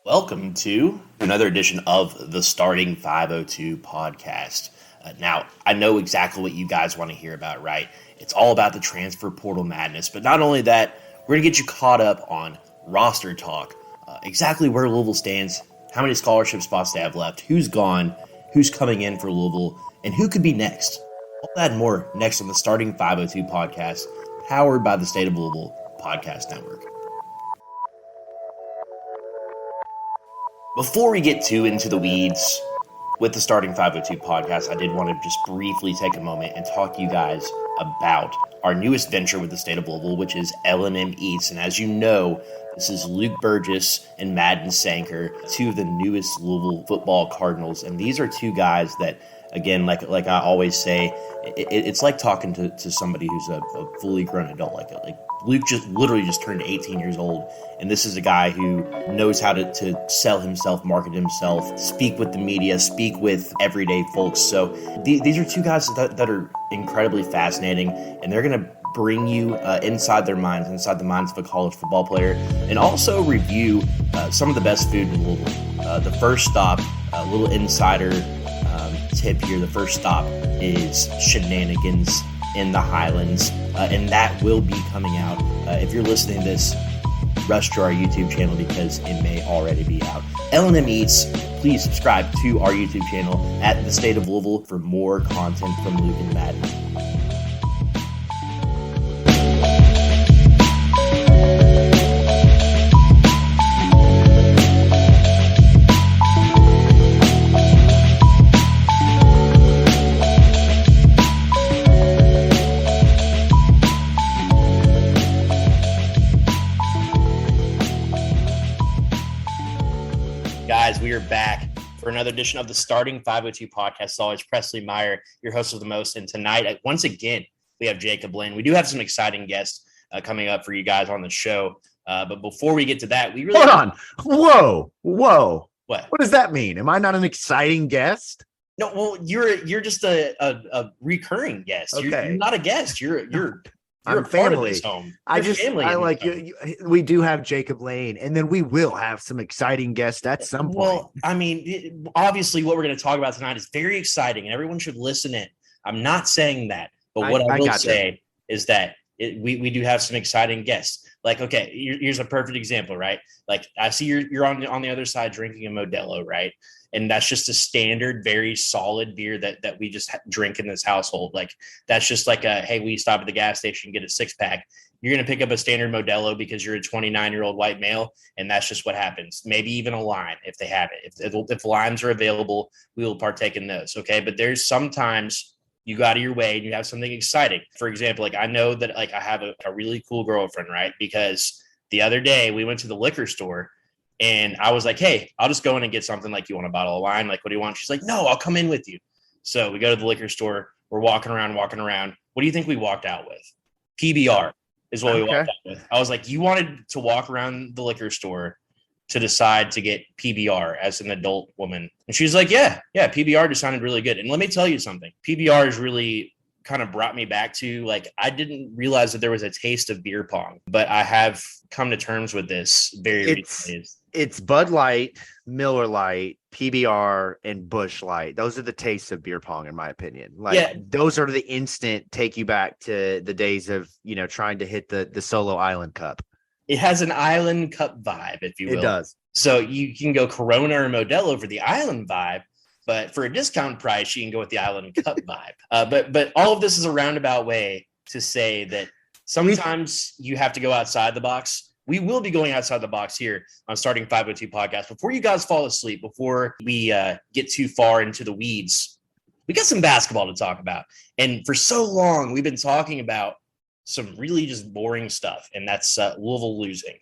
Welcome to another edition of the Starting 502 podcast. Now, I know exactly what you guys want to hear about, right? It's all about the transfer portal madness. But not only that, we're going to get you caught up on roster talk, exactly where Louisville stands, how many scholarship spots they have left, who's gone, who's coming in for Louisville, and who could be next. All that and more next on the Starting 502 podcast, powered by the State of Louisville Podcast Network. Before we get too into the weeds with the Starting 502 podcast, I did want to just briefly take a moment and talk to you guys about our newest venture with the State of Louisville, which is L&M Eats. And as you know, this is Luke Burgess and Madden Sanker, two of the newest Louisville football Cardinals. And these are two guys that, again, like I always say, it's like talking to somebody who's a fully grown adult. Like Luke literally just turned 18 years old, and this is a guy who knows how to sell himself, market himself, speak with the media, speak with everyday folks. So these are two guys that are incredibly fascinating, and they're going to bring you inside their minds, inside the minds of a college football player, and also review some of the best food in Louisville. The first stop, a little insider tip here, the first stop is Shenanigans in the Highlands, and that will be coming out. If you're listening to this, rush to our YouTube channel because it may already be out. L&M Eats, please subscribe to our YouTube channel at the State of Louisville for more content from Luke and Madden. Guys, we are back for another edition of the Starting 502 podcast. As always, Presley, Meyer, your host of the most. And tonight, once again, we have Jae'Lyn. We do have some exciting guests coming up for you guys on the show. But before we get to that, we really hold on. Whoa. What does that mean? Am I not an exciting guest? No, well, you're just a recurring guest. Okay. You're not a guest. You're I'm a family. part of this home. I like you. We do have Jae'Lyn, and then we will have some exciting guests at some point. Well, I mean, obviously, what we're going to talk about tonight is very exciting, and everyone should listen in. I'm not saying that, but what I will say is that we do have some exciting guests. Like, okay, here's a perfect example, right? Like, I see you're on the other side drinking a Modelo, right? And that's just a standard, very solid beer that we just drink in this household. Like, that's just like hey, we stop at the gas station, get a 6-pack. You're going to pick up a standard Modelo because you're a 29-year-old white male, and that's just what happens. Maybe even a lime if they have it. If limes are available, we will partake in those, okay? But there's sometimes you go out of your way and you have something exciting. For example, like I know that like I have a really cool girlfriend, right? Because the other day we went to the liquor store and I was like, hey, I'll just go in and get something. Like, you want a bottle of wine? Like, what do you want? She's like, no, I'll come in with you. So we go to the liquor store. We're walking around. What do you think we walked out with? PBR is what we walked out with. I was like, you wanted to walk around the liquor store to decide to get PBR as an adult woman. And she's like, yeah, PBR just sounded really good. And let me tell you something. PBR has really kind of brought me back to, like, I didn't realize that there was a taste of beer pong, but I have come to terms with this very recently. It's Bud Light, Miller Light, PBR, and Busch Light. Those are the tastes of beer pong, in my opinion. Those are the instant take you back to the days of, trying to hit the solo island cup. It has an island cup vibe, if you will. It does. So you can go Corona or Modelo for the island vibe, but for a discount price, you can go with the island cup vibe. But all of this is a roundabout way to say that sometimes you have to go outside the box. We will be going outside the box here on Starting 502 podcast. Before you guys fall asleep, before we get too far into the weeds, we got some basketball to talk about. And for so long, we've been talking about some really just boring stuff, and that's Louisville losing.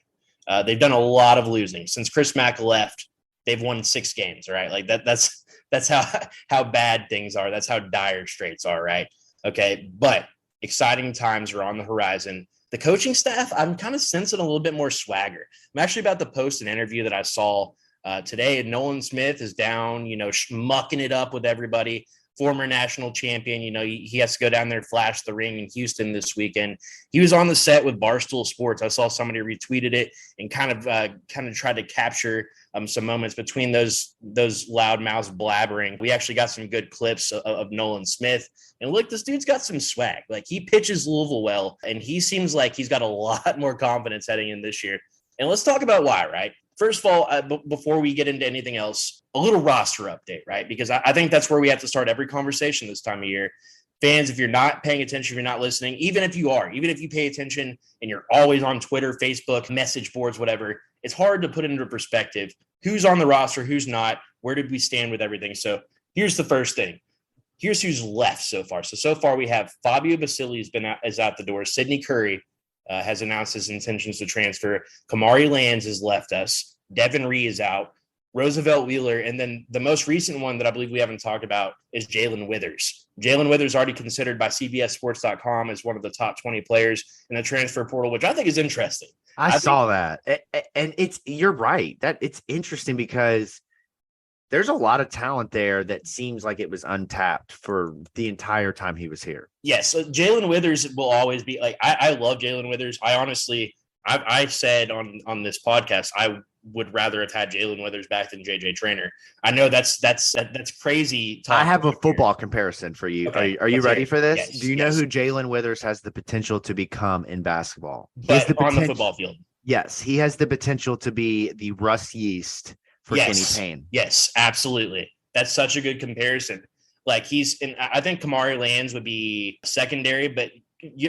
They've done a lot of losing since Chris Mack left. They've won 6 games, right? Like that's how bad things are. That's how dire straits are, right? Okay, but exciting times are on the horizon. The coaching staff, I'm kind of sensing a little bit more swagger. I'm actually about to post an interview that I saw today. Nolan Smith is down, mucking it up with everybody. former national champion. He has to go down there, flash the ring in Houston this weekend. He was on the set with Barstool Sports. I saw somebody retweeted it and kind of tried to capture some moments between those loud mouths blabbering. We actually got some good clips of Nolan Smith. And look, this dude's got some swag. Like, he pitches Louisville well, and he seems like he's got a lot more confidence heading in this year. And let's talk about why, right? First of all, before we get into anything else, a little roster update, right? Because I think that's where we have to start every conversation this time of year. Fans, if you're not paying attention, if you're not listening, even if you pay attention and you're always on Twitter, Facebook, message boards, whatever, it's hard to put into perspective who's on the roster, who's not, where did we stand with everything. So here's the first thing. Here's who's left so far. So far we have Fabio Basili is out the door. Sidney Curry has announced his intentions to transfer. Kamari Lands has left us. Devin Ree is out. Roosevelt Wheeler, and then the most recent one that I believe we haven't talked about is Jae'Lyn Withers. Jae'Lyn Withers already considered by CBSSports.com as one of the top 20 players in the transfer portal, which I think is interesting. I saw that, and you're right. That it's interesting because there's a lot of talent there that seems like it was untapped for the entire time he was here. Yes, so Jae'Lyn Withers will always be like, I love Jae'Lyn Withers. I said on this podcast, I would rather have had Jae'Lyn Withers back than JJ Traynor. I know that's crazy talk. I have a football comparison for you. Okay, are you ready for this? Yes, do you know who Jae'Lyn Withers has the potential to become in basketball? But on the football field. Yes, he has the potential to be the Russ Yeast for Kenny Payne. Yes, absolutely. That's such a good comparison. Like, I think Kamari Lands would be secondary, but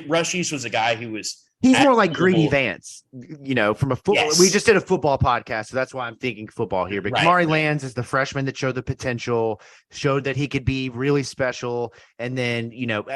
Russ Yeast was a guy who was. He's more like Greedy Vance, from a football. Yes. We just did a football podcast, so that's why I'm thinking football here. But Kamari Lands is the freshman that showed the potential, showed that he could be really special, and then,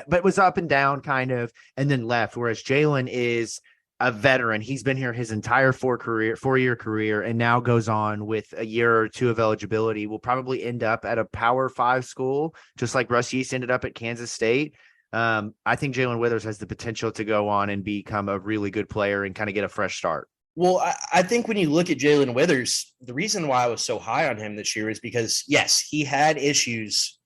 but was up and down kind of, and then left. Whereas Jae'Lyn is a veteran. He's been here his entire 4-year career, and now goes on with a year or two of eligibility. Will probably end up at a Power 5 school, just like Russ Yeast ended up at Kansas State. I think Jae'Lyn Withers has the potential to go on and become a really good player and kind of get a fresh start. Well, I think when you look at Jae'Lyn Withers, the reason why I was so high on him this year is because, yes, he had issues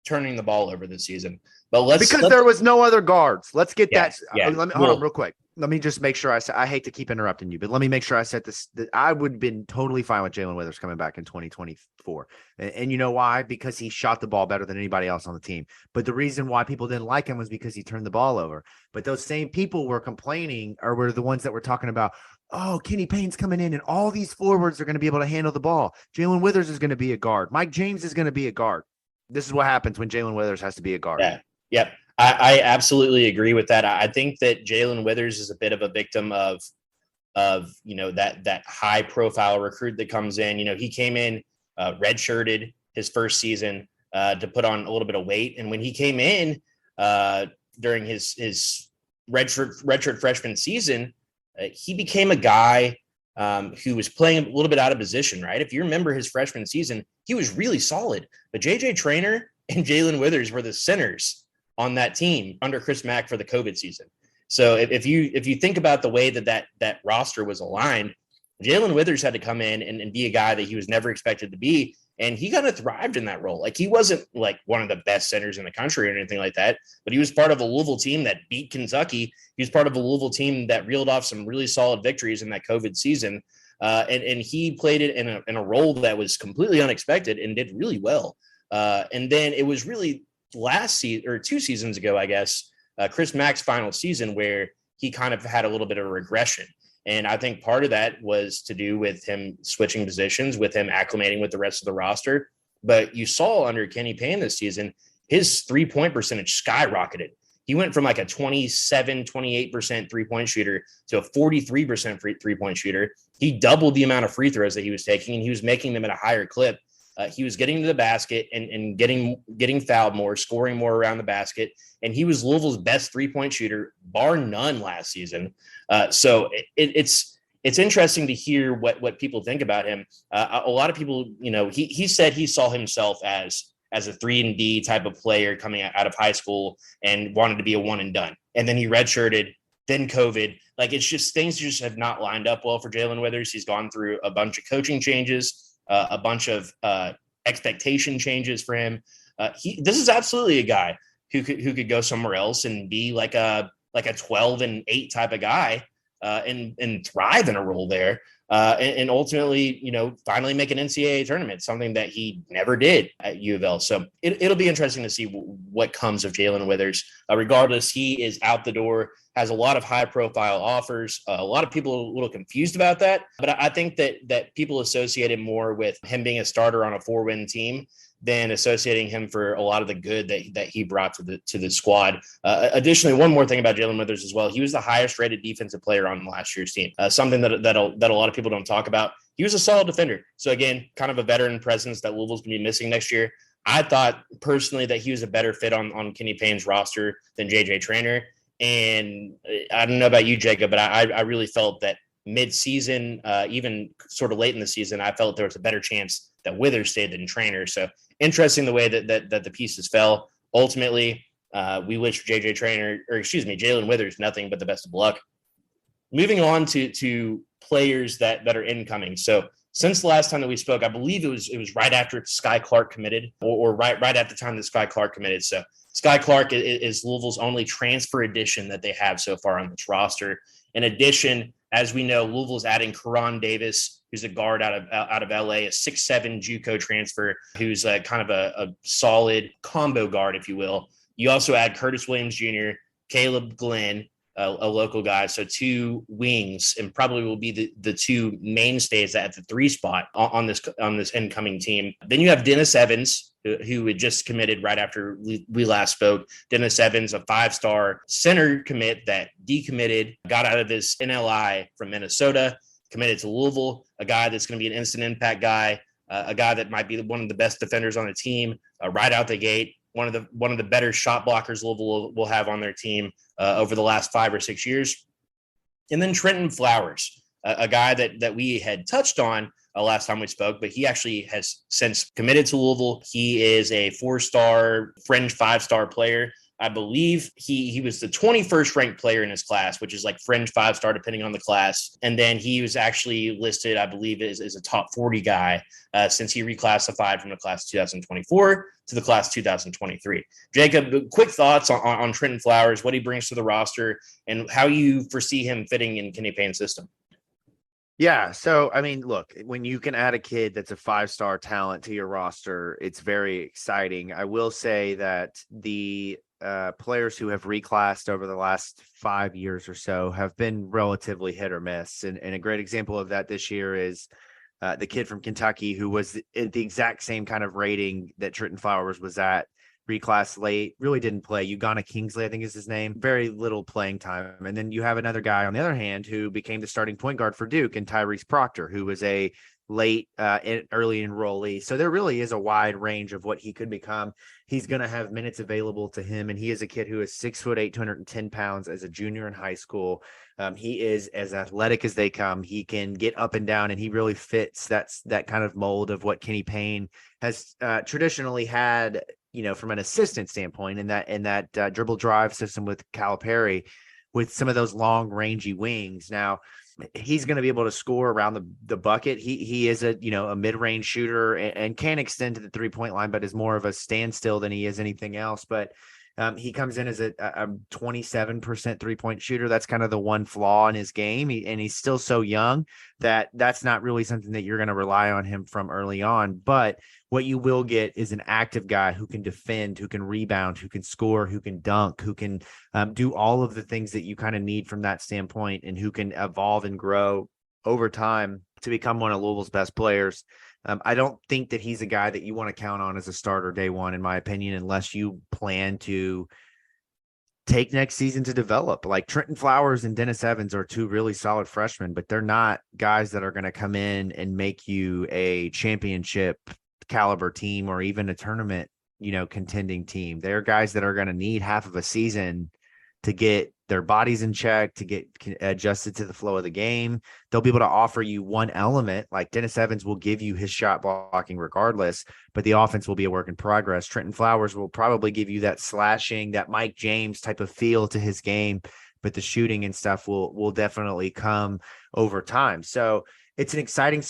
turning the ball over this season. But there was no other guards. Let's get that. Yeah. Hold on real quick. Let me just make sure I hate to keep interrupting you, but let me make sure I said this. I would have been totally fine with Jae'Lyn Withers coming back in 2024. And you know why? Because he shot the ball better than anybody else on the team. But the reason why people didn't like him was because he turned the ball over. But those same people were complaining, or were the ones that were talking about, oh, Kenny Payne's coming in and all these forwards are going to be able to handle the ball. Jae'Lyn Withers is going to be a guard. Mike James is going to be a guard. This is what happens when Jae'Lyn Withers has to be a guard. Yeah. Yep. I absolutely agree with that. I think that Jae'Lyn Withers is a bit of a victim of that high profile recruit that comes in. He came in redshirted his first season to put on a little bit of weight, and when he came in during his redshirt freshman season, he became a guy who was playing a little bit out of position. Right, if you remember his freshman season, he was really solid, but JJ Traynor and Jae'Lyn Withers were the centers on that team under Chris Mack for the COVID season. So if you think about the way that roster was aligned, Jae'Lyn Withers had to come in and be a guy that he was never expected to be. And he kind of thrived in that role. Like, he wasn't like one of the best centers in the country or anything like that, but he was part of a Louisville team that beat Kentucky. He was part of a Louisville team that reeled off some really solid victories in that COVID season. And he played it in a role that was completely unexpected and did really well. And then it was really last season, or 2 seasons ago, I guess, Chris Mack's final season, where he kind of had a little bit of a regression. And I think part of that was to do with him switching positions, with him acclimating with the rest of the roster. But you saw under Kenny Payne this season, his 3-point percentage skyrocketed. He went from like a 28% 3-point shooter to a 43% 3-point shooter. He doubled the amount of free throws that he was taking, and he was making them at a higher clip. He was getting to the basket and getting fouled more, scoring more around the basket. And he was Louisville's best 3-point shooter, bar none, last season. So it's interesting to hear what people think about him. A lot of people, he said he saw himself as a 3-and-D type of player coming out of high school and wanted to be a one and done. And then he redshirted, then COVID. Like, it's just, things just have not lined up well for Jae'Lyn Withers. He's gone through a bunch of coaching changes, a bunch of expectation changes for him. This is absolutely a guy who could go somewhere else and be like a 12-8 type of guy, and thrive in a role there. And ultimately, finally make an NCAA tournament, something that he never did at UofL. So it'll be interesting to see what comes of Jae'Lyn Withers. Regardless, he is out the door, has a lot of high profile offers. A lot of people are a little confused about that, but I think that people associate him more with him being a starter on a 4-win team than associating him for a lot of the good that he brought to the squad. Additionally, one more thing about Jae'Lyn Withers as well. He was the highest rated defensive player on last year's team, something that a lot of people don't talk about. He was a solid defender. So again, kind of a veteran presence that Louisville's going to be missing next year. I thought personally that he was a better fit on Kenny Payne's roster than JJ Traynor. And I don't know about you, Jacob, but I really felt that mid-season, even sort of late in the season, I felt there was a better chance that Withers stayed than Traynor. So interesting the way that the pieces fell. Ultimately, we wish Jae'Lyn Withers nothing but the best of luck. Moving on to players that are incoming. So since the last time that we spoke, I believe it was right after Skyy Clark committed, or right at the time that Skyy Clark committed. So Skyy Clark is Louisville's only transfer addition that they have so far on this roster. In addition, as we know, Louisville's adding Karan Davis, who's a guard out of LA, a 6'7" JUCO transfer, who's kind of a solid combo guard, if you will. You also add Curtis Williams Jr., Caleb Glenn, a local guy. So 2 wings, and probably will be the 2 mainstays at the 3 spot on this incoming team. Then you have Dennis Evans, who had just committed right after we last spoke. Dennis Evans, a 5-star center commit that decommitted, got out of his NLI from Minnesota, committed to Louisville, a guy that's going to be an instant impact guy, a guy that might be one of the best defenders on the team right out the gate. One of the better shot blockers Louisville will have on their team over the last 5 or 6 years. And then Trentyn Flowers, a guy that we had touched on last time we spoke, but he actually has since committed to Louisville. He is a 4-star, fringe 5-star player. I believe he was the 21st ranked player in his class, which is like fringe 5-star depending on the class. And then he was actually listed, I believe, as a top 40 guy since he reclassified from the class 2024 to the class 2023. Jacob, quick thoughts on Trentyn Flowers, what he brings to the roster, and how you foresee him fitting in Kenny Payne's system. Yeah. So, I mean, look, when you can add a kid that's a 5-star talent to your roster, it's very exciting. I will say that the players who have reclassed over the last 5 years or so have been relatively hit or miss. And a great example of that this year is the kid from Kentucky who was at the exact same kind of rating that Trentyn Flowers was at, reclass late, really didn't play. Ugonna Kingsley, I think is his name. Very little playing time. And then you have another guy on the other hand who became the starting point guard for Duke, and Tyrese Proctor, who was a late, early enrollee. So there really is a wide range of what he could become. He's going to have minutes available to him. And he is a kid who is 6'8", 210 pounds as a junior in high school. He is as athletic as they come. He can get up and down, and he really fits that kind of mold of what Kenny Payne has traditionally had, from an assistant standpoint, in that dribble drive system with Calipari, with some of those long rangy wings. Now he's going to be able to score around the bucket. He is a mid-range shooter and can extend to the 3-point line, but is more of a standstill than he is anything else. But he comes in as a 27% 3-point shooter. That's kind of the one flaw in his game. And he's still so young that's not really something that you're going to rely on him from early on. But what you will get is an active guy who can defend, who can rebound, who can score, who can dunk, who can do all of the things that you kind of need from that standpoint, and who can evolve and grow over time to become one of Louisville's best players. I don't think that he's a guy that you want to count on as a starter day one, in my opinion, unless you plan to take next season to develop. Like Trentyn Flowers and Dennis Evans are 2 really solid freshmen, but they're not guys that are going to come in and make you a championship caliber team or even a tournament, contending team. They're guys that are going to need half of a season to get their bodies in check, to get adjusted to the flow of the game. They'll be able to offer you one element. Like Dennis Evans will give you his shot blocking regardless, but the offense will be a work in progress. Trentyn Flowers will probably give you that slashing, that Mike James type of feel to his game but the shooting and stuff will definitely come over time. So it's an exciting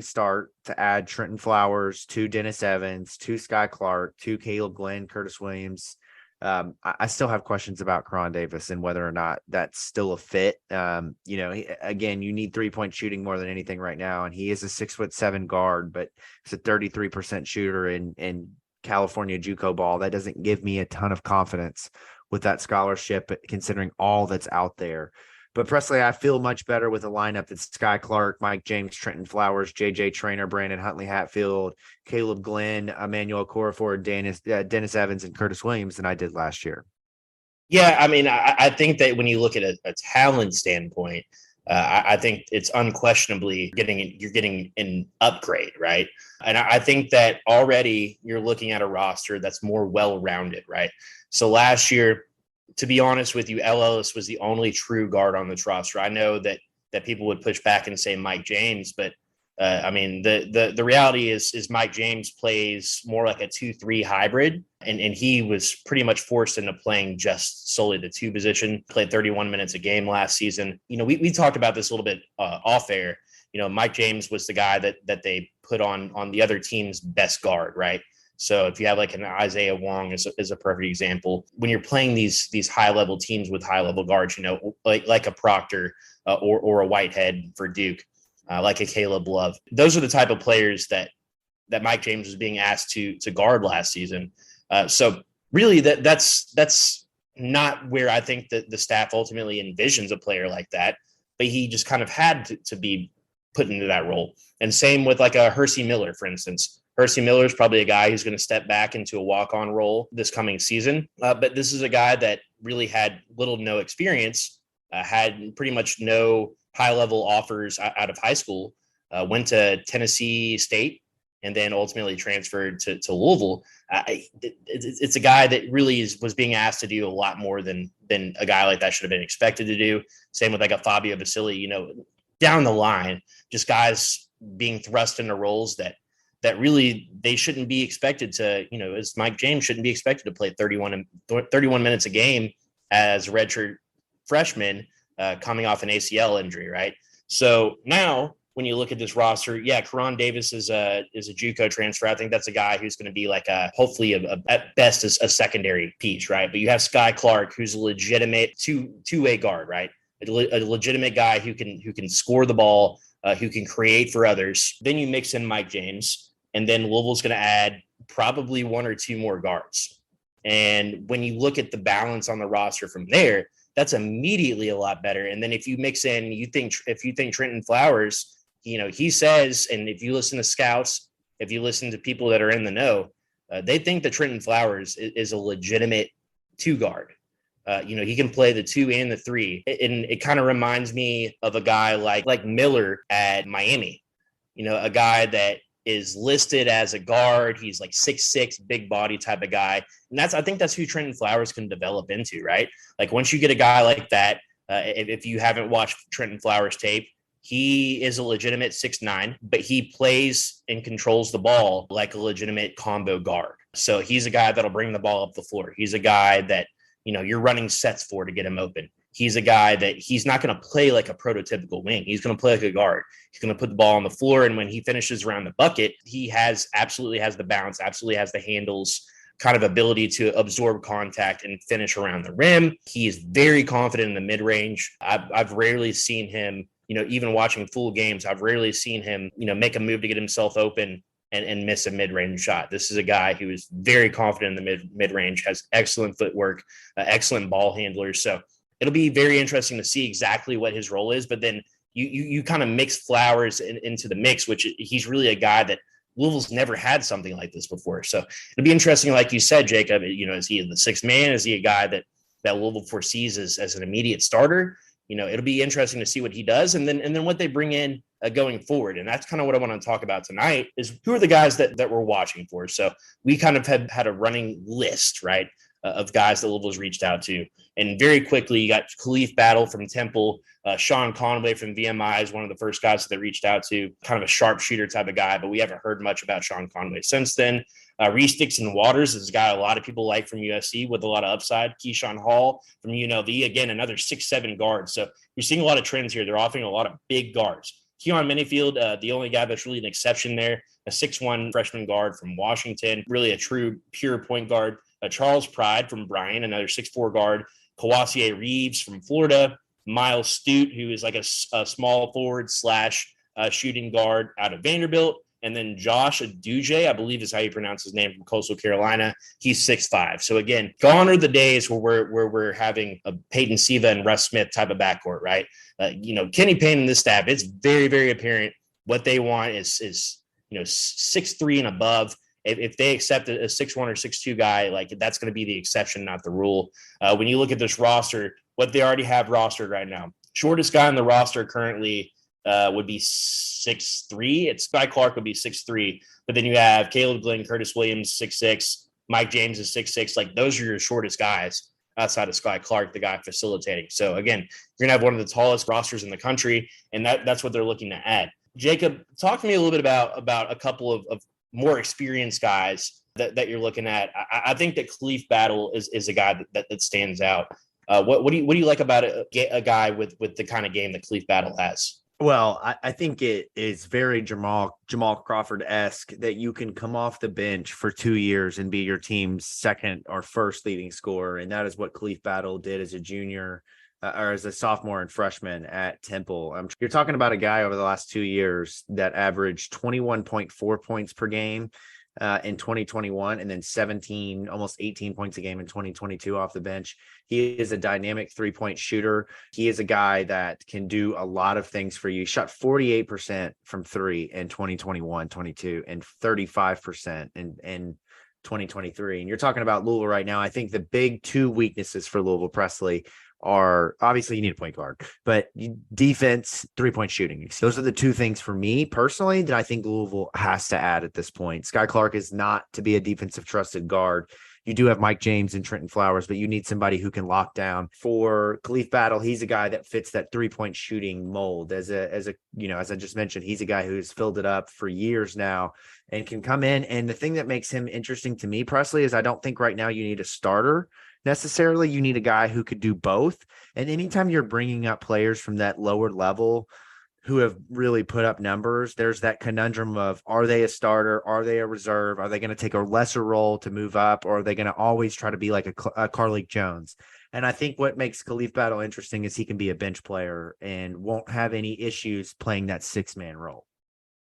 start to add Trentyn Flowers, to Dennis Evans, to Skyy Clark, to Caleb Glenn, Curtis Williams. I still have questions about Karan Davis and whether or not that's still a fit. Again, you need 3-point shooting more than anything right now. And he is a 6'7" guard, but he's a 33% shooter in California JUCO ball. That doesn't give me a ton of confidence with that scholarship, considering all that's out there. But Presley, I feel much better with a lineup that's Skyy Clark, Mike James, Trentyn Flowers, JJ Traynor, Brandon Huntley Hatfield, Caleb Glenn, Emmanuel Corafor, Dennis Evans, and Curtis Williams than I did last year. Yeah, I mean, I think that when you look at a talent standpoint, I think it's unquestionably you're getting an upgrade, right? And I think that already you're looking at a roster that's more well-rounded, right? So last year, to be honest with you, Ellis was the only true guard on this roster. I know that people would push back and say Mike James, but I mean, the reality is Mike James plays more like a 2-3 hybrid, and he was pretty much forced into playing just solely the 2 position. Played 31 minutes a game last season. We talked about this a little bit off air. Mike James was the guy that they put on the other team's best guard, right? So if you have like an Isaiah Wong is a perfect example. When you're playing these high level teams with high level guards, like a Proctor or a Whitehead for Duke, like a Caleb Love, those are the type of players that Mike James was being asked to guard last season. So really that's not where I think that the staff ultimately envisions a player like that, but he just kind of had to be put into that role. And same with like a Hersey Miller, for instance. Hersey Miller is probably a guy who's going to step back into a walk-on role this coming season. But this is a guy that really had little to no experience, had pretty much no high-level offers out of high school, went to Tennessee State, and then ultimately transferred to Louisville. It's a guy that really was being asked to do a lot more than a guy like that should have been expected to do. Same with like a Fabio Vasili, down the line, just guys being thrust into roles that really they shouldn't be expected to, as Mike James shouldn't be expected to play 31 minutes a game as a redshirt freshman coming off an ACL injury, right? So now when you look at this roster, yeah, Karan Davis is a JUCO transfer. I think that's a guy who's going to be like hopefully at best a secondary piece, right? But you have Skyy Clark, who's a legitimate two-way guard, right? A legitimate guy who can score the ball, who can create for others. Then you mix in Mike James. And then Louisville's going to add probably 1 or 2 more guards. And when you look at the balance on the roster from there, that's immediately a lot better. And then if you mix in, if you think Trentyn Flowers, he says, and if you listen to scouts, if you listen to people that are in the know, they think that Trentyn Flowers is a legitimate 2 guard. He can play the 2 and the 3. And it kind of reminds me of a guy like Miller at Miami, a guy that is listed as a guard. He's like 6'6", big body type of guy. And I think that's who Trentyn Flowers can develop into, right? Like once you get a guy like that, if you haven't watched Trentyn Flowers tape, he is a legitimate 6'9", but he plays and controls the ball like a legitimate combo guard. So he's a guy that'll bring the ball up the floor. He's a guy that, you're running sets for to get him open. He's a guy that he's not going to play like a prototypical wing. He's going to play like a guard. He's going to put the ball on the floor. And when he finishes around the bucket, he absolutely has the bounce, absolutely has the handles, kind of ability to absorb contact and finish around the rim. He is very confident in the mid-range. I've rarely seen him, even watching full games, I've rarely seen him, make a move to get himself open and miss a mid-range shot. This is a guy who is very confident in the mid-range, has excellent footwork, excellent ball handlers. So it'll be very interesting to see exactly what his role is. But then you kind of mix Flowers into the mix, which he's really a guy that Louisville's never had something like this before. So it'll be interesting, like you said, Jacob. Is he the 6th man? Is he a guy that Louisville foresees as an immediate starter? It'll be interesting to see what he does, and then what they bring in going forward. And that's kind of what I want to talk about tonight, is who are the guys that we're watching for. So we kind of had a running list, right, of guys that Louisville's reached out to. And very quickly, you got Khalif Battle from Temple. Sean Conway from VMI is one of the first guys that they reached out to, kind of a sharpshooter type of guy, but we haven't heard much about Sean Conway since then. Reese Dixon-Waters is a guy a lot of people like from USC with a lot of upside. Keyshawn Hall from UNLV, again, another 6'7" guard. So you're seeing a lot of trends here. They're offering a lot of big guards. Keon Menifield, the only guy that's really an exception there, a 6'1" freshman guard from Washington, really a true pure point guard. Charles Pride from Bryan, another 6'4" guard. Kawasier Reeves from Florida. Miles Stute, who is like a small forward / shooting guard out of Vanderbilt. And then Josh Aduje, I believe is how you pronounce his name, from Coastal Carolina. He's 6'5". So again, gone are the days where we're having a Peyton Siva and Russ Smith type of backcourt, right? Kenny Payne and this staff, it's very, very apparent what they want is 6'3" and above. If they accept a 6'1" or 6'2" guy, like that's going to be the exception, not the rule. When you look at this roster, what they already have rostered right now, shortest guy on the roster currently would be 6'3". It's Skyy Clark would be 6'3", but then you have Caleb Glenn, Curtis Williams 6'6", Mike James is 6'6". Like those are your shortest guys outside of Skyy Clark, the guy facilitating. So again, you're gonna have one of the tallest rosters in the country, and that's what they're looking to add. Jacob, talk to me a little bit about a couple of more experienced guys that you're looking at. I think that Khalif Battle is a guy that stands out. What do you like about a guy with the kind of game that Khalif Battle has? Well, I think it is very Jamal Crawford-esque that you can come off the bench for 2 years and be your team's second or first leading scorer. And that is what Khalif Battle did as a junior or as a sophomore and freshman at Temple. You're talking about a guy over the last 2 years that averaged 21.4 points per game in 2021, and then almost 18 points a game in 2022 off the bench. He is a dynamic 3-point shooter. He is a guy that can do a lot of things for you. He shot 48% from three in 2021-22 and 35% in 2023. And you're talking about Louisville right now. I think the big two weaknesses for Louisville, Presley, are obviously you need a point guard, but defense, 3-point shooting. Those are the two things for me personally that I think Louisville has to add at this point. Skyy Clark is not to be a defensive trusted guard. You do have Mike James and Trentyn Flowers, but you need somebody who can lock down. For Khalif Battle, he's a guy that fits that 3-point shooting mold. As I just mentioned, he's a guy who's filled it up for years now and can come in. And the thing that makes him interesting to me, Presley, is I don't think right now you need a starter necessarily. You need a guy who could do both. And anytime you're bringing up players from that lower level who have really put up numbers, there's that conundrum of, are they a starter? Are they a reserve? Are they going to take a lesser role to move up? Or are they going to always try to be like a Carlik Jones? And I think what makes Khalif Battle interesting is he can be a bench player and won't have any issues playing that 6-man role.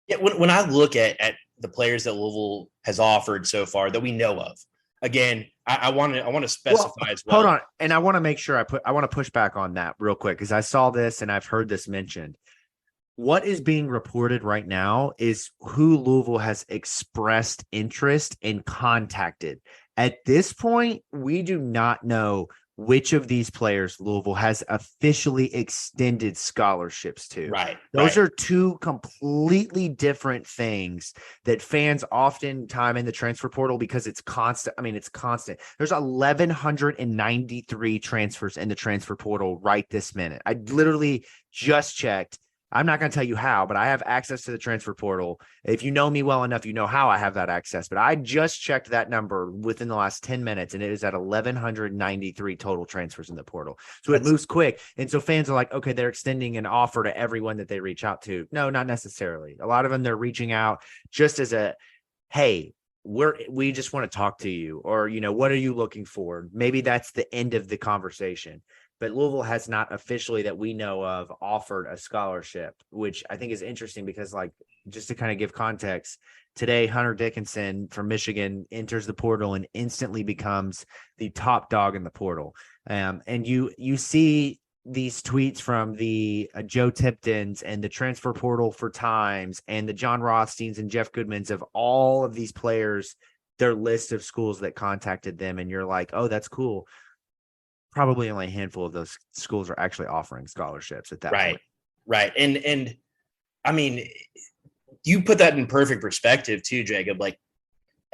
Yeah, when I look at the players that Louisville has offered so far that we know of, again, I want to specify as well. Hold on, and I want to make sure I want to push back on that real quick because I saw this and I've heard this mentioned. What is being reported right now is who Louisville has expressed interest and contacted. At this point, we do not know which of these players Louisville has officially extended scholarships to. Right. Those are two completely different things that fans often time in the transfer portal because it's constant. I mean, it's constant. There's 1,193 transfers in the transfer portal right this minute. I literally just checked. I'm not going to tell you how, but I have access to the transfer portal. If you know me well enough, you know how I have that access. But I just checked that number within the last 10 minutes, and it is at 1,193 total transfers in the portal. So it moves quick. And so fans are like, okay, they're extending an offer to everyone that they reach out to. No, not necessarily. A lot of them, they're reaching out just as a, hey, we just want to talk to you, or, what are you looking for? Maybe that's the end of the conversation. But Louisville has not officially that we know of offered a scholarship, which I think is interesting because, just to kind of give context, today Hunter Dickinson from Michigan enters the portal and instantly becomes the top dog in the portal. And you see these tweets from the Joe Tiptons and the transfer portal for Times and the John Rothsteins and Jeff Goodmans of all of these players, their list of schools that contacted them. And you're like, oh, that's cool. Probably only a handful of those schools are actually offering scholarships at that point. Right. And I mean, you put that in perfect perspective too, Jacob. Like,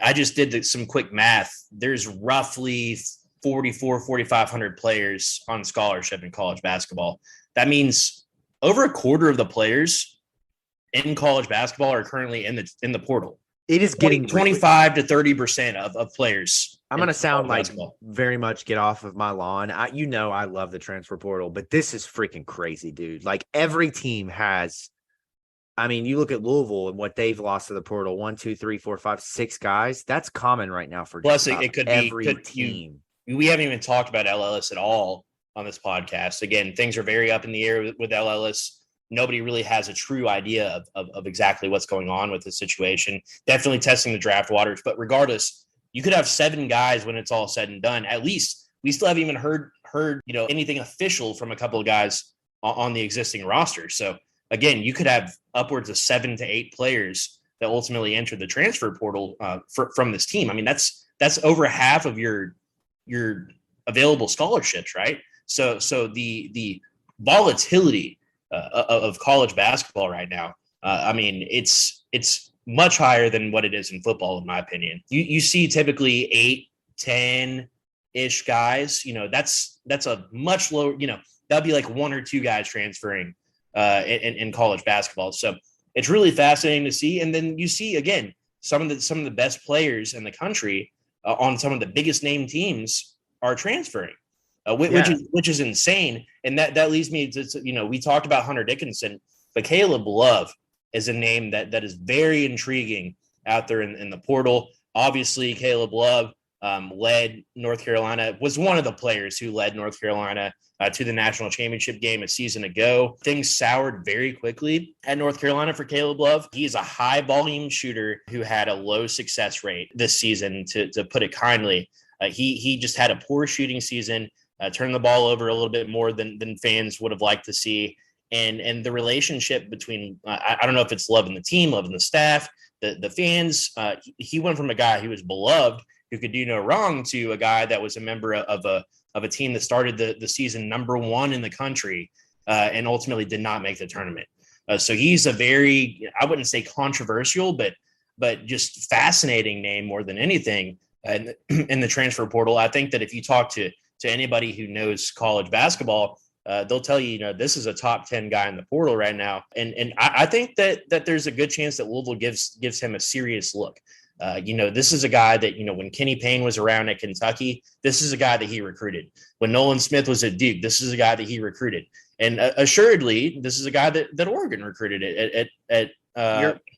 I just did some quick math. There's roughly 4,500 players on scholarship in college basketball. That means over a quarter of the players in college basketball are currently in the portal. It is getting 25 to 30% of players. I'm going to sound like very much get off of my lawn. I love the transfer portal, but this is freaking crazy, dude. Like every team has, you look at Louisville and what they've lost to the portal, 1, 2, 3, 4, 5, 6 guys. That's common right now for plus it could every be team. We haven't even talked about Ellis at all on this podcast. Again, things are very up in the air with Ellis. Nobody really has a true idea of exactly what's going on with the situation. Definitely testing the draft waters, but regardless, you could have 7 guys when it's all said and done. At least we still haven't even heard anything official from a couple of guys on the existing roster. So again, you could have upwards of 7 to 8 players that ultimately enter the transfer portal from this team. That's over half of your available scholarships, right? So the volatility of college basketball right now, it's much higher than what it is in football, in my opinion. You see typically 8, 10-ish guys. That's a much lower. That'd be like 1 or 2 guys transferring in college basketball. So it's really fascinating to see. And then you see again some of the best players in the country on some of the biggest name teams are transferring. Which is insane. And that leads me to, we talked about Hunter Dickinson, but Caleb Love is a name that is very intriguing out there in the portal. Obviously, Caleb Love led North Carolina, was one of the players who led North Carolina to the national championship game a season ago. Things soured very quickly at North Carolina for Caleb Love. He's a high volume shooter who had a low success rate this season, to put it kindly. He just had a poor shooting season. Turn the ball over a little bit more than fans would have liked to see. And the relationship between, I don't know if it's loving the team, loving the staff, the fans. He went from a guy who was beloved, who could do no wrong, to a guy that was a member of a team that started the season number 1 in the country and ultimately did not make the tournament. So he's a very, I wouldn't say controversial, but just fascinating name more than anything in the transfer portal. I think that if you talk to anybody who knows college basketball, they'll tell you, this is a top 10 guy in the portal right now. And I think that there's a good chance that Louisville gives him a serious look. This is a guy that, when Kenny Payne was around at Kentucky, this is a guy that he recruited. When Nolan Smith was at Duke, this is a guy that he recruited. And assuredly, this is a guy that Oregon recruited at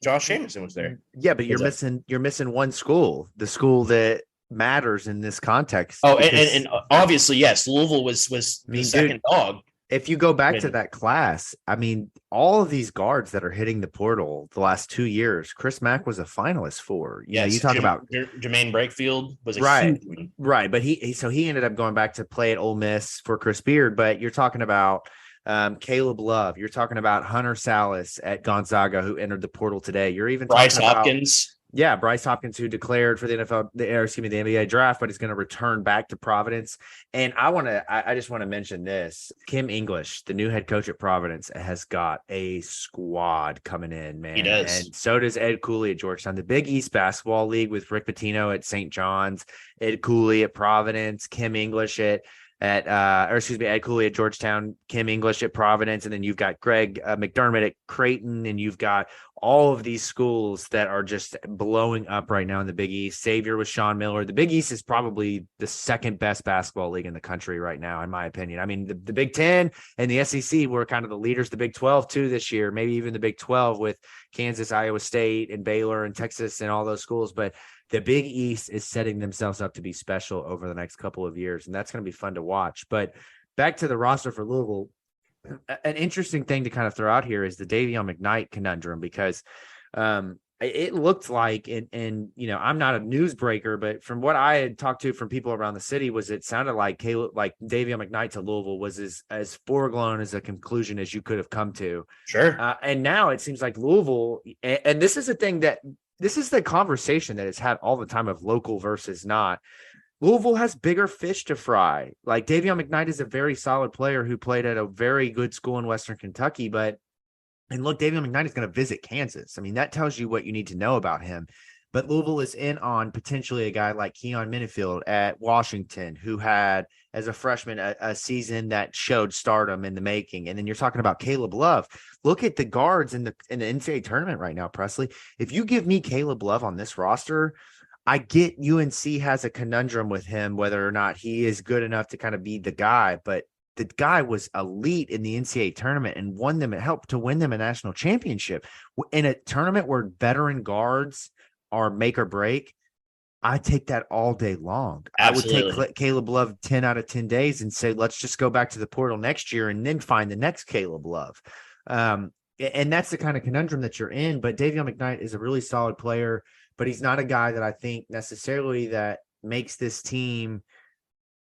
Josh Jamison was there. Yeah, but you're missing one school, the school that matters in this context. Oh, and obviously, yes, Louisville was the second dog. If you go back to that class, all of these guards that are hitting the portal the last 2 years, Chris Mack was a finalist for. You talk about Jermaine Brakefield was a right, huge one. Right. But he ended up going back to play at Ole Miss for Chris Beard. But you're talking about Caleb Love. You're talking about Hunter Salas at Gonzaga, who entered the portal today. You're even Bryce talking Hopkins. Yeah, Bryce Hopkins, who declared for the the NBA draft, but is going to return back to Providence. And I just want to mention this. Kim English, the new head coach at Providence, has got a squad coming in, man. He does. And so does Ed Cooley at Georgetown. The Big East Basketball League with Rick Pitino at St. John's, Ed Cooley at Providence, Kim English Ed Cooley at Georgetown, Kim English at Providence, and then you've got Greg McDermott at Creighton, and you've got all of these schools that are just blowing up right now in the Big East. Xavier with Sean Miller. The Big East is probably the second best basketball league in the country right now, in my opinion. The Big Ten and the SEC were kind of the leaders. The Big 12 too this year, maybe even the Big 12 with Kansas, Iowa State, and Baylor and Texas and all those schools. But the Big East is setting themselves up to be special over the next couple of years, and that's going to be fun to watch. But back to the roster for Louisville, an interesting thing to kind of throw out here is the Davion McKnight conundrum, because it looked like, and I'm not a newsbreaker, but from what I had talked to from people around the city, it sounded like Davion McKnight to Louisville was as foregone as a conclusion as you could have come to. Sure. And now it seems like Louisville, and this is a thing that, this is the conversation that is had all the time of local versus not. Louisville has bigger fish to fry. Like, Davion McKnight is a very solid player who played at a very good school in Western Kentucky, and look, Davion McKnight is going to visit Kansas. That tells you what you need to know about him. But Louisville is in on potentially a guy like Menifield at Washington, who had, as a freshman, a season that showed stardom in the making. And then you're talking about Caleb Love. Look at the guards in the NCAA tournament right now, Presley. If you give me Caleb Love on this roster, I get UNC has a conundrum with him, whether or not he is good enough to kind of be the guy. But the guy was elite in the NCAA tournament and helped to win them a national championship in a tournament where veteran guards are make or break. I take that all day long. Absolutely. I would take Caleb Love 10 out of 10 days and say, let's just go back to the portal next year and then find the next Caleb Love. And that's the kind of conundrum that you're in. But Davion McKnight is a really solid player, but he's not a guy that I think necessarily that makes this team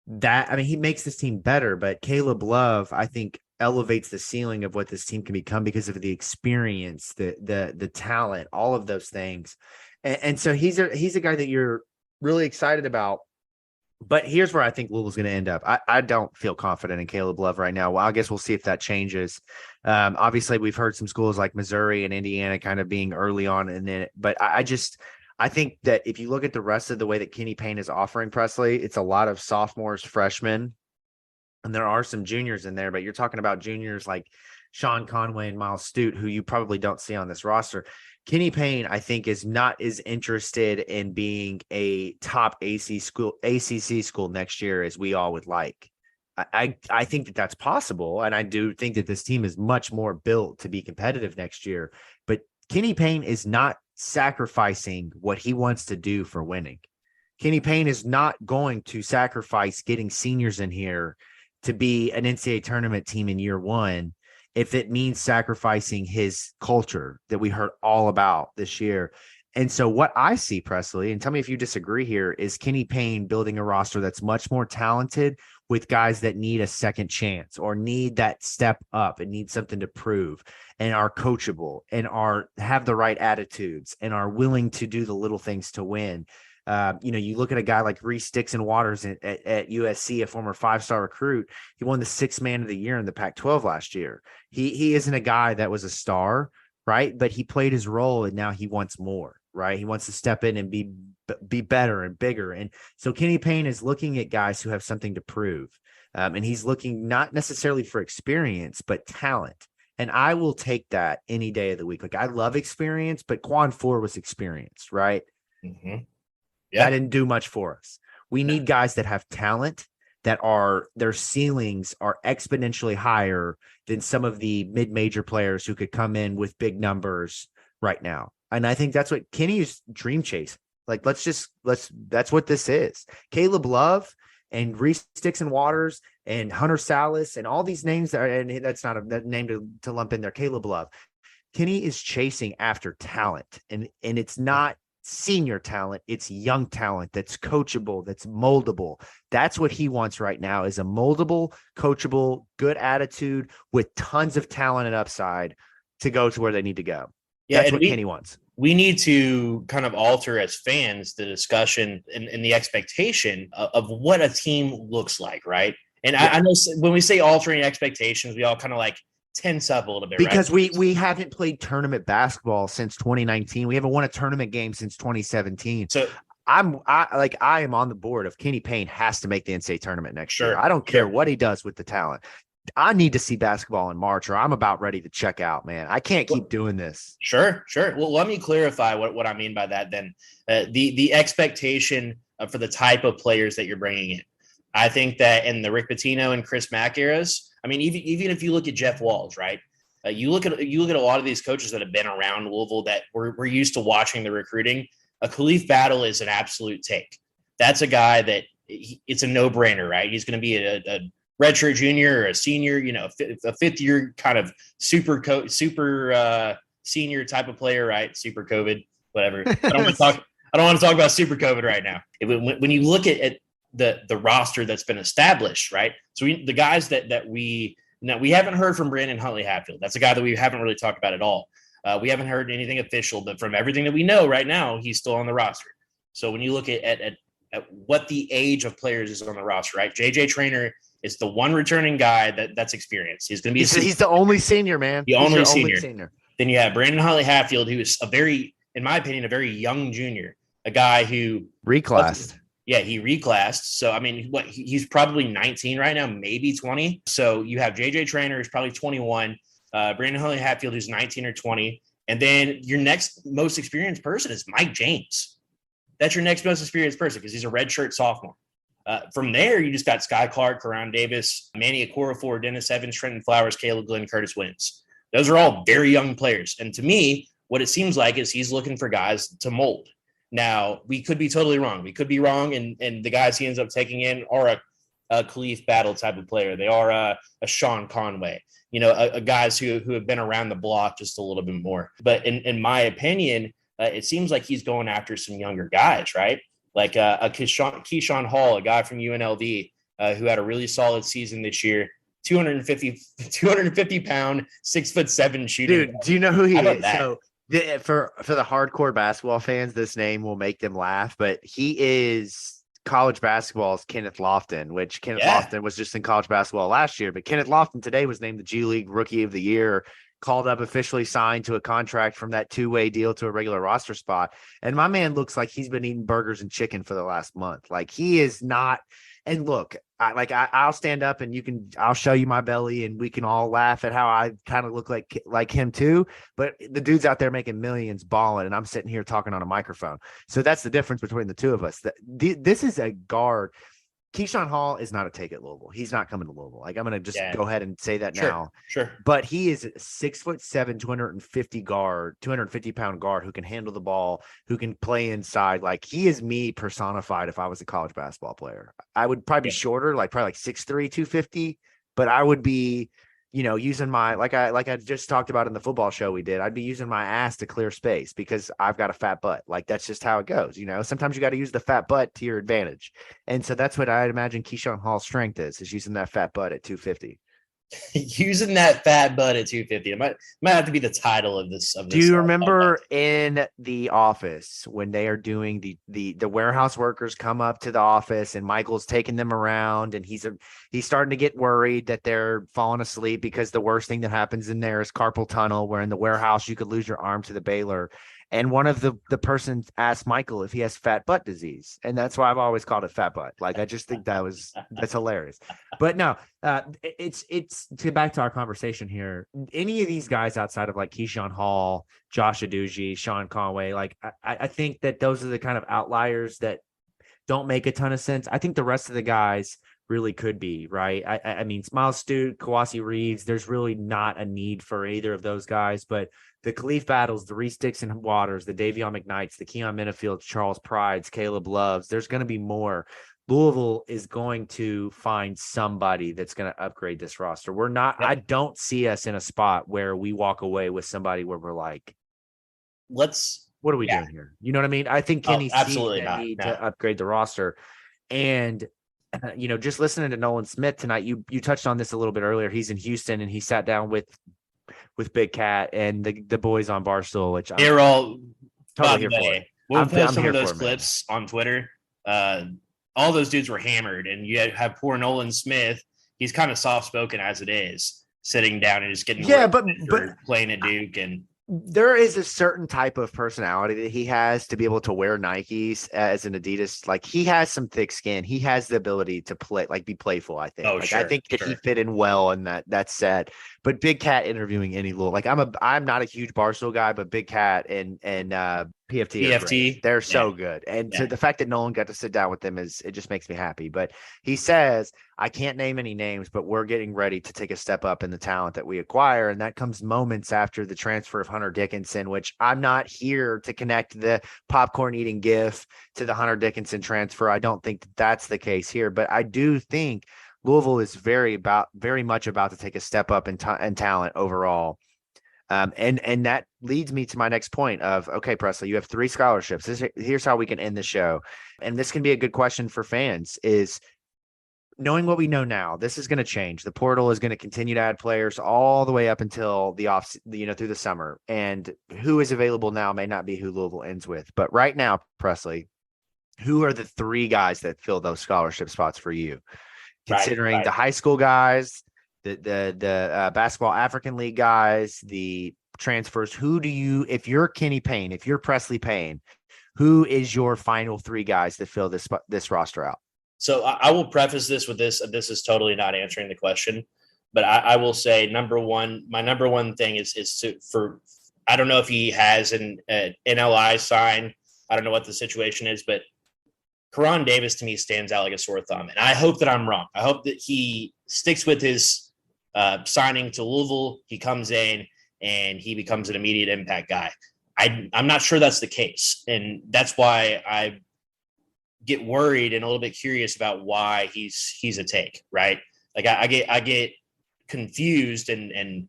he makes this team better, but Caleb Love, I think, elevates the ceiling of what this team can become because of the experience, the talent, all of those things. And so he's a guy that you're really excited about. But here's where I think Louisville's going to end up. I don't feel confident in Caleb Love right now. Well, I guess we'll see if that changes. Obviously, we've heard some schools like Missouri and Indiana kind of being early on in it. But I think that if you look at the rest of the way that Kenny Payne is offering, Presley, it's a lot of sophomores, freshmen, and there are some juniors in there. But you're talking about juniors like Sean Conway and Miles Stute, who you probably don't see on this roster. Kenny Payne, I think, is not as interested in being a top ACC school next year as we all would like. I think that that's possible, and I do think that this team is much more built to be competitive next year. But Kenny Payne is not sacrificing what he wants to do for winning. Kenny Payne is not going to sacrifice getting seniors in here to be an NCAA tournament team in year one if it means sacrificing his culture that we heard all about this year. And so what I see, Presley, and tell me if you disagree here, is Kenny Payne building a roster that's much more talented with guys that need a second chance or need that step up and need something to prove and are coachable and have the right attitudes and are willing to do the little things to win. You look at a guy like Dixon-Waters at USC, a former 5-star recruit. He won the 6th man of the year in the Pac-12 last year. He isn't a guy that was a star, right? But he played his role and now he wants more, right? He wants to step in and be better and bigger. And so Kenny Payne is looking at guys who have something to prove. And he's looking not necessarily for experience, but talent. And I will take that any day of the week. Like, I love experience, but Quan Ford was experienced, right? Mm-hmm. Yeah. That didn't do much for us. We need guys that have talent, that their ceilings are exponentially higher than some of the mid-major players who could come in with big numbers right now. And I think that's what Kenny's dream chase. Like, that's what this is. Caleb Love and Dixon-Waters and Hunter Salas and all these names and that's not a name to lump in there. Caleb Love. Kenny is chasing after talent, and it's not senior talent, it's young talent that's coachable, that's moldable. That's what he wants right now, is a moldable, coachable, good attitude with tons of talent and upside to go to where they need to go. Yeah, that's what Kenny wants. We need to kind of alter as fans the discussion and the expectation of what a team looks like, right? And yeah. I know when we say altering expectations, we all kind of like tense up a little bit, because right? we haven't played tournament basketball since 2019. We haven't won a tournament game since 2017. So I am on the board of Kenny Payne has to make the NCAA tournament next year. I don't care what he does with the talent. I need to see basketball in March, or I'm about ready to check out, man. I can't keep doing this. Sure. Well, let me clarify what I mean by that then. The expectation for the type of players that you're bringing in. I think that in the Rick Pitino and Chris Mack eras, I mean, even if you look at Jeff Walls, right? You look at a lot of these coaches that have been around Louisville that we're used to watching the recruiting. A Khalif Battle is an absolute take. That's a guy that it's a no-brainer, right? He's going to be a redshirt junior or a senior, a fifth-year kind of super senior type of player, right? Super COVID, whatever. I don't want to talk about super COVID right now. When you look at the roster that's been established, right? So the guys that we haven't heard from Brandon Huntley Hatfield. That's a guy that we haven't really talked about at all. We haven't heard anything official, but from everything that we know right now, he's still on the roster. So when you look at what the age of players is on the roster, right? JJ Traynor is the one returning guy that's experienced. He's going to be he's the only senior, man. The only senior. Then you have Brandon Huntley Hatfield, who is a very in my opinion, a very young junior, a guy who reclassed. Yeah, he reclassed. So, I mean, he's probably 19 right now, maybe 20. So you have JJ Traynor, who's probably 21, Brandon Huntley Hatfield, who's 19 or 20. And then your next most experienced person is Mike James. That's your next most experienced person because he's a redshirt sophomore. From there, you just got Skyy Clark, Karan Davis, Manny Okorafor, Dennis Evans, Trentyn Flowers, Caleb Glenn, Curtis Williams. Those are all very young players. And to me, what it seems like is he's looking for guys to mold. Now, we could be totally wrong. We could be wrong, and the guys he ends up taking in are a Khalif Battle type of player. They are a Sean Conway, a guys who have been around the block just a little bit more. But in my opinion, it seems like he's going after some younger guys, right? Like a Keyshawn Hall, a guy from UNLV who had a really solid season this year. 250 pound, 6'7" shooting. Dude, do you know who he is? That? So for the hardcore basketball fans, this name will make them laugh, but he is college basketball's Kenneth Lofton, which Kenneth Lofton was just in college basketball last year. But Kenneth Lofton today was named the G League Rookie of the Year, called up, officially signed to a contract from that two-way deal to a regular roster spot. And my man looks like he's been eating burgers and chicken for the last month. Like he is not. And look, I'll stand up and I'll show you my belly and we can all laugh at how I kind of look like him too. But the dude's out there making millions balling and I'm sitting here talking on a microphone. So that's the difference between the two of us. This is a guard. Keyshawn Hall is not a take at Louisville. He's not coming to Louisville. Like I'm going to just go ahead and say that now. Sure. But he is a 6'7", 250 pound guard who can handle the ball, who can play inside. Like he is me personified. If I was a college basketball player, I would probably be shorter, probably 6'3", 250, but I would be, using my, like I just talked about in the football show we did, I'd be using my ass to clear space because I've got a fat butt. Like that's just how it goes. Sometimes you got to use the fat butt to your advantage. And so that's what I'd imagine Keyshawn Hall's strength is using that fat butt at 250. Using that fat butt at 250. It might have to be the title of this. Do you remember in The Office when they are doing the warehouse workers come up to the office and Michael's taking them around and he's starting to get worried that they're falling asleep because the worst thing that happens in there is carpal tunnel, where in the warehouse you could lose your arm to the baler. And one of the persons asked Michael if he has fat butt disease. And that's why I've always called it fat butt. Like, I just think that's hilarious. But no, it's to back to our conversation here. Any of these guys outside of like Keyshawn Hall, Josh Aduji, Sean Conway, like I think that those are the kind of outliers that don't make a ton of sense. I think the rest of the guys really could be, right? I mean, Miles Stute, Kawasi Reeves, there's really not a need for either of those guys, but the Khalif Battles, the Reese Dixon-Waters, the Davion McKnights, the Keon Menifield, Charles Prides, Caleb Loves, there's going to be more. Louisville is going to find somebody that's going to upgrade this roster. We're not, I don't see us in a spot where we walk away with somebody where we're like, what are we doing here? You know what I mean? I think Kenny sees the need to upgrade the roster. And just listening to Nolan Smith tonight, you touched on this a little bit earlier. He's in Houston and he sat down with Big Cat and the boys on Barstool, which they're all totally here for it. We'll post some of those clips on Twitter. All those dudes were hammered, and you have poor Nolan Smith. He's kind of soft spoken as it is, sitting down and just getting but playing at Duke. And there is a certain type of personality that he has to be able to wear Nikes as an Adidas. Like he has some thick skin. He has the ability to play, like be playful. I think. I think that he fit in well in that set. But Big Cat interviewing any little, like I'm not a huge Barstool guy, but Big Cat and PFT, they're so good. And so the fact that Nolan got to sit down with them it just makes me happy. But he says, I can't name any names, but we're getting ready to take a step up in the talent that we acquire. And that comes moments after the transfer of Hunter Dickinson, which I'm not here to connect the popcorn eating gif to the Hunter Dickinson transfer. I don't think that's the case here, but I do think Louisville is very much about to take a step up in talent overall. And that leads me to my next point of, okay, Presley, you have 3 scholarships. Here's how we can end the show. And this can be a good question for fans is knowing what we know now, this is going to change. The portal is going to continue to add players all the way up until the through the summer. And who is available now may not be who Louisville ends with. But right now, Presley, who are the 3 guys that fill those scholarship spots for you? Considering the high school guys, the Basketball African League guys, the transfers, if you're Kenny Payne, if you're Presley Payne, who is your final 3 guys that fill this roster out? So I will preface this with this. This is totally not answering the question, but I will say my number one thing is I don't know if he has an NLI sign. I don't know what the situation is, but Karan Davis to me stands out like a sore thumb. And I hope that I'm wrong. I hope that he sticks with his signing to Louisville. He comes in and he becomes an immediate impact guy. I'm not sure that's the case. And that's why I get worried and a little bit curious about why he's a take, right? Like I get confused and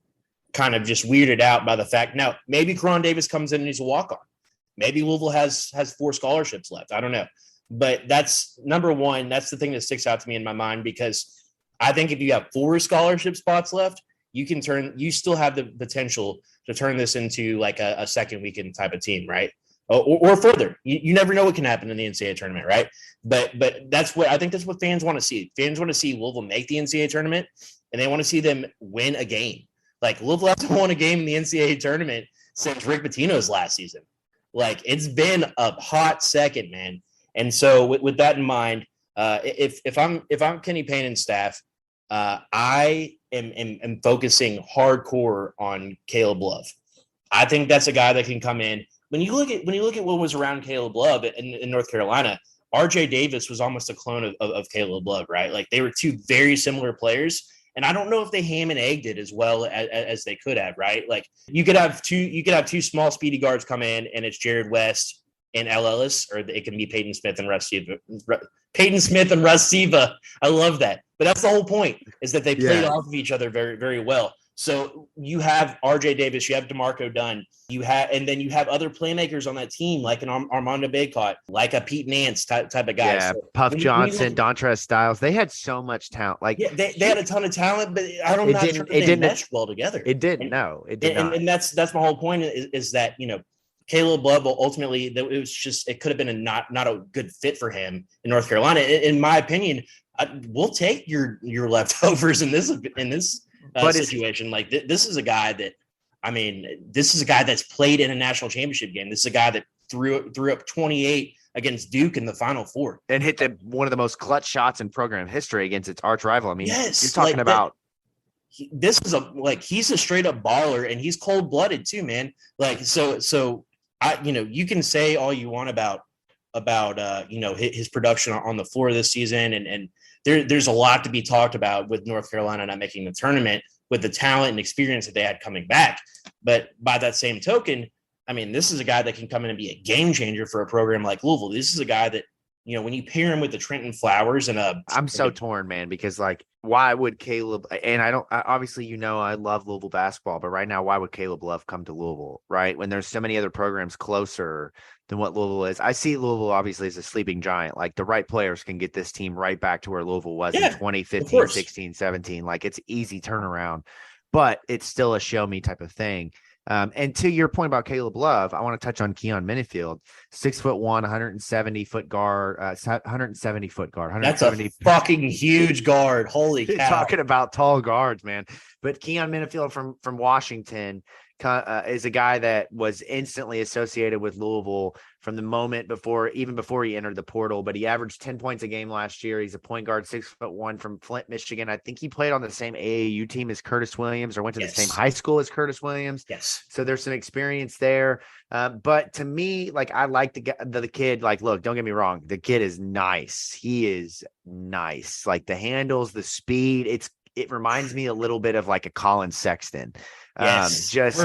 kind of just weirded out by the fact. Now, maybe Karan Davis comes in and he's a walk-on. Maybe Louisville has 4 scholarships left. I don't know. But that's number one. That's the thing that sticks out to me in my mind, because I think if you have 4 scholarship spots left, you still have the potential to turn this into like a second weekend type of team, right? Or further. You never know what can happen in the NCAA tournament, right? But that's what fans want to see. Fans want to see Louisville make the NCAA tournament, and they want to see them win a game. Like Louisville hasn't won a game in the NCAA tournament since Rick Pitino's last season. Like it's been a hot second, man. And so with that in mind, if I'm Kenny Payne and staff, I am focusing hardcore on Caleb Love. I think that's a guy that can come in. When you look at what was around Caleb Love in North Carolina, RJ Davis was almost a clone of Caleb Love, right? Like they were 2 very similar players. And I don't know if they ham and egged it as well as they could have, right? Like you could have 2 small speedy guards come in, and it's Jared West and Ellis, or it can be Peyton Smith and Russ Siva. I love that. But that's the whole point, is that they played off of each other very, very well. So you have RJ Davis, you have DeMarco Dunn, and then you have other playmakers on that team, like an Armando Bacot, like a Pete Nance type of guy. Yeah, so Puff Johnson, Dontrez Styles. They had so much talent. Like they had a ton of talent, but I don't know if they meshed well together. It didn't. No, it did not. And that's my whole point is that, Caleb Love ultimately, it could have been not a good fit for him in North Carolina. In my opinion, we'll take your leftovers in this situation. Like this is a guy that's played in a national championship game. This is a guy that threw up 28 against Duke in the Final Four and hit one of the most clutch shots in program history against its arch rival. I mean, yes, you're talking about. He's a straight up baller, and he's cold blooded too, man. Like so. You can say all you want about his production on the floor this season, and there's a lot to be talked about with North Carolina not making the tournament, with the talent and experience that they had coming back. But by that same token, I mean, this is a guy that can come in and be a game changer for a program like Louisville. This is a guy that, when you pair him with the Trentyn Flowers I'm so torn, man, because like, why would Caleb, and obviously, I love Louisville basketball, but right now, why would Caleb Love come to Louisville, right? When there's so many other programs closer than what Louisville is. I see Louisville obviously as a sleeping giant. Like the right players can get this team right back to where Louisville was in 2015, 16, 17. Like it's easy turnaround, but it's still a show me type of thing. And to your point about Caleb Love, I want to touch on Keon Menifield, 6'1", 170-foot guard, 170-foot guard. That's a fucking huge guard. Holy cow. Talking about tall guards, man. But Keon Menifield from Washington is a guy that was instantly associated with Louisville from the moment before he entered the portal. But he averaged 10 points a game last year. He's a point guard, 6'1", from Flint, Michigan. I think he played on the same AAU team as Curtis Williams, or went to the same high school as Curtis Williams. Yes. So there's some experience there. But to me, like, I like the kid. Like, look, don't get me wrong. The kid is nice. He is nice. Like the handles, the speed. It reminds me a little bit of like a Colin Sexton. Yes, just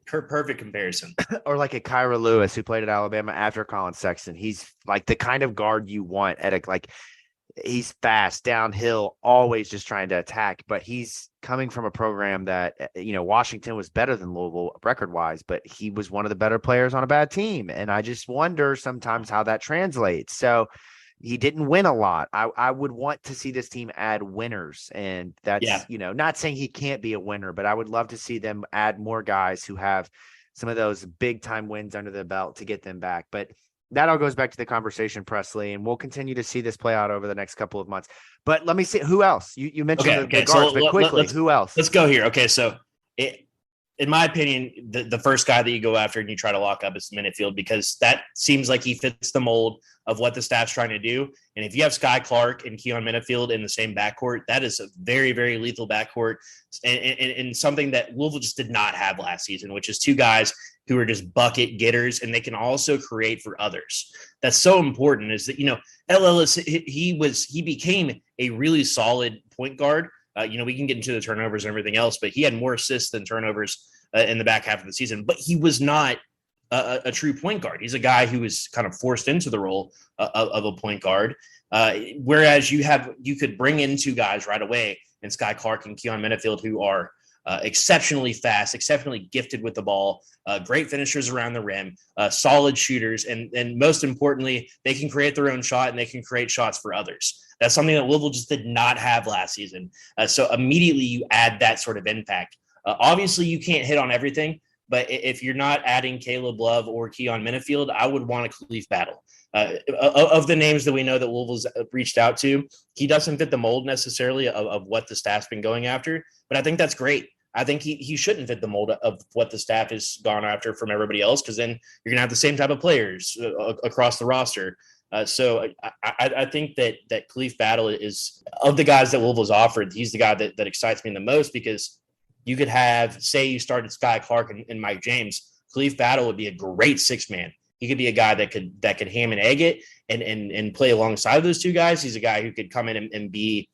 perfect comparison. Or like a Kyra Lewis, who played at Alabama after Colin Sexton. He's like the kind of guard you want he's fast downhill, always just trying to attack, but he's coming from a program that, Washington was better than Louisville record wise, but he was one of the better players on a bad team. And I just wonder sometimes how that translates. So he didn't win a lot. I would want to see this team add winners, and that's, not saying he can't be a winner, but I would love to see them add more guys who have some of those big time wins under the belt to get them back. But that all goes back to the conversation, Presley, and we'll continue to see this play out over the next couple of months. But let me see who else. You mentioned the guards, but quickly, who else? Let's go here. Okay, so in my opinion, the first guy that you go after and you try to lock up is Menifield, because that seems like he fits the mold of what the staff's trying to do. And if you have Skyy Clark and Keon Menifield in the same backcourt, that is a very, very lethal backcourt, and something that Louisville just did not have last season, which is two guys who are just bucket getters, and they can also create for others. That's so important, is that, Ellis, he became a really solid point guard. We can get into the turnovers and everything else, but he had more assists than turnovers in the back half of the season. But he was not a true point guard. He's a guy who was kind of forced into the role of a point guard. Whereas you could bring in two guys right away, and Skyy Clark and Keon Menifield, who are exceptionally fast, exceptionally gifted with the ball, great finishers around the rim, solid shooters, and most importantly, they can create their own shot and they can create shots for others. That's something that Louisville just did not have last season. So immediately you add that sort of impact. Obviously, you can't hit on everything, but if you're not adding Caleb Love or Keon Menifield, I would want a Khalif Battle. Of the names that we know that Louisville's reached out to, he doesn't fit the mold necessarily of what the staff's been going after, but I think that's great. I think he shouldn't fit the mold of what the staff has gone after from everybody else, because then you're going to have the same type of players across the roster. So I think that Khalif Battle is, of the guys that Louisville's offered, he's the guy that excites me the most, because you could have, say you started Skyy Clark and Mike James, Khalif Battle would be a great six man. He could be a guy that could ham and egg it and play alongside those two guys. He's a guy who could come in and be,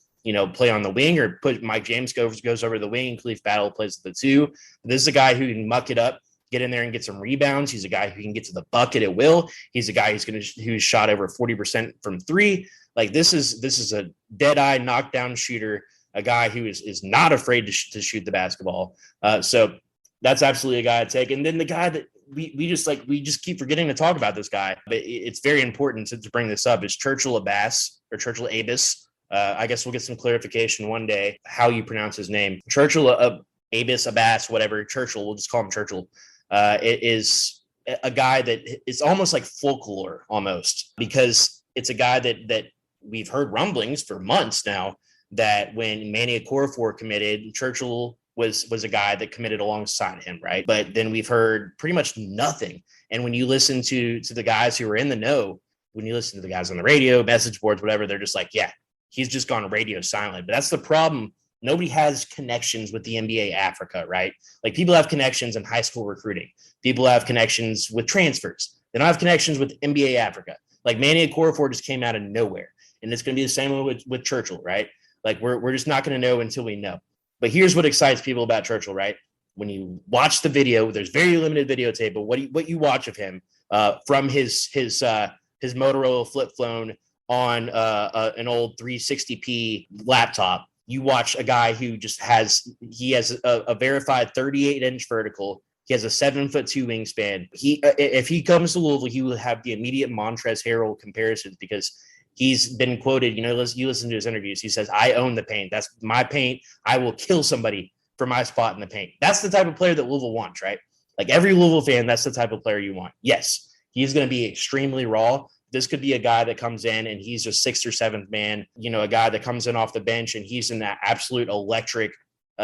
play on the wing, or put Mike James goes over the wing and Khalif Battle plays the two. This is a guy who can muck it up, get in there and get some rebounds. He's a guy who can get to the bucket at will. He's a guy who's shot over 40% from three. Like this is a dead eye knockdown shooter, a guy who is not afraid to shoot the basketball. So that's absolutely a guy I'd take. And then the guy that we just keep forgetting to talk about this guy, but it's very important to bring this up, is Churchill Abass, or Churchill Abass. I guess we'll get some clarification one day how you pronounce his name. Churchill Abass, whatever. Churchill, we'll just call him Churchill. It is a guy that is almost like folklore, almost, because it's a guy that we've heard rumblings for months now that when Manny Okorafor committed, Churchill was a guy that committed alongside him, right? But then we've heard pretty much nothing. And when you listen to the guys who are in the know, when you listen to the guys on the radio, message boards, whatever, they're just like, yeah, he's just gone radio silent. But that's the problem. Nobody has connections with the NBA Africa, right? Like, people have connections in high school recruiting. People have connections with transfers. They don't have connections with NBA Africa. Like, Manny Okorafor just came out of nowhere. And it's going to be the same way with Churchill, right? Like, we're just not going to know until we know. But here's what excites people about Churchill, right? When you watch the video, there's very limited videotape, but what you watch of him from his Motorola flip phone on an old 360p laptop, you watch a guy who just has a verified 38-inch vertical. He has a 7'2" wingspan. If he comes to Louisville, he will have the immediate Montrezl Harrell comparisons, because he's been quoted, you listen to his interviews. He says, I own the paint. That's my paint. I will kill somebody for my spot in the paint. That's the type of player that Louisville wants, right? Like, every Louisville fan, that's the type of player you want. Yes, he's going to be extremely raw. This could be a guy that comes in and he's just sixth or seventh man, a guy that comes in off the bench and he's an absolute electric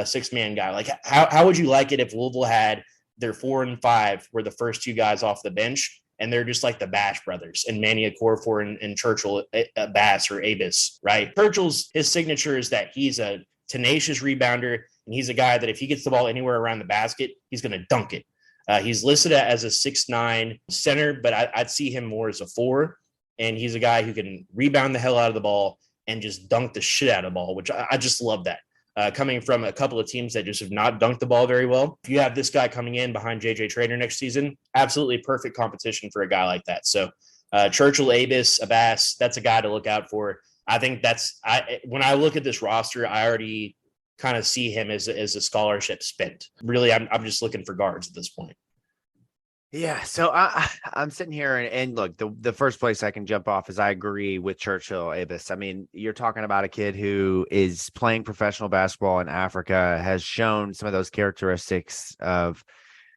six-man guy. Like, how would you like it if Louisville had their 4 and 5 were the first two guys off the bench, and they're just like the Bash brothers, and Manny Okorafor and Churchill Abass, or Abass, right? His signature is that he's a tenacious rebounder, and he's a guy that if he gets the ball anywhere around the basket, he's going to dunk it. He's listed as a 6'9" center, but I'd see him more as a 4. And he's a guy who can rebound the hell out of the ball and just dunk the shit out of the ball, which I just love that. Coming from a couple of teams that just have not dunked the ball very well. If you have this guy coming in behind JJ Trader next season, absolutely perfect competition for a guy like that. So Churchill Abass, that's a guy to look out for. I think when I look at this roster, I already kind of see him as a scholarship spent. Really, I'm just looking for guards at this point. Yeah, so I'm sitting here and look, the first place I can jump off is I agree with Churchill Abass. I mean, you're talking about a kid who is playing professional basketball in Africa, has shown some of those characteristics of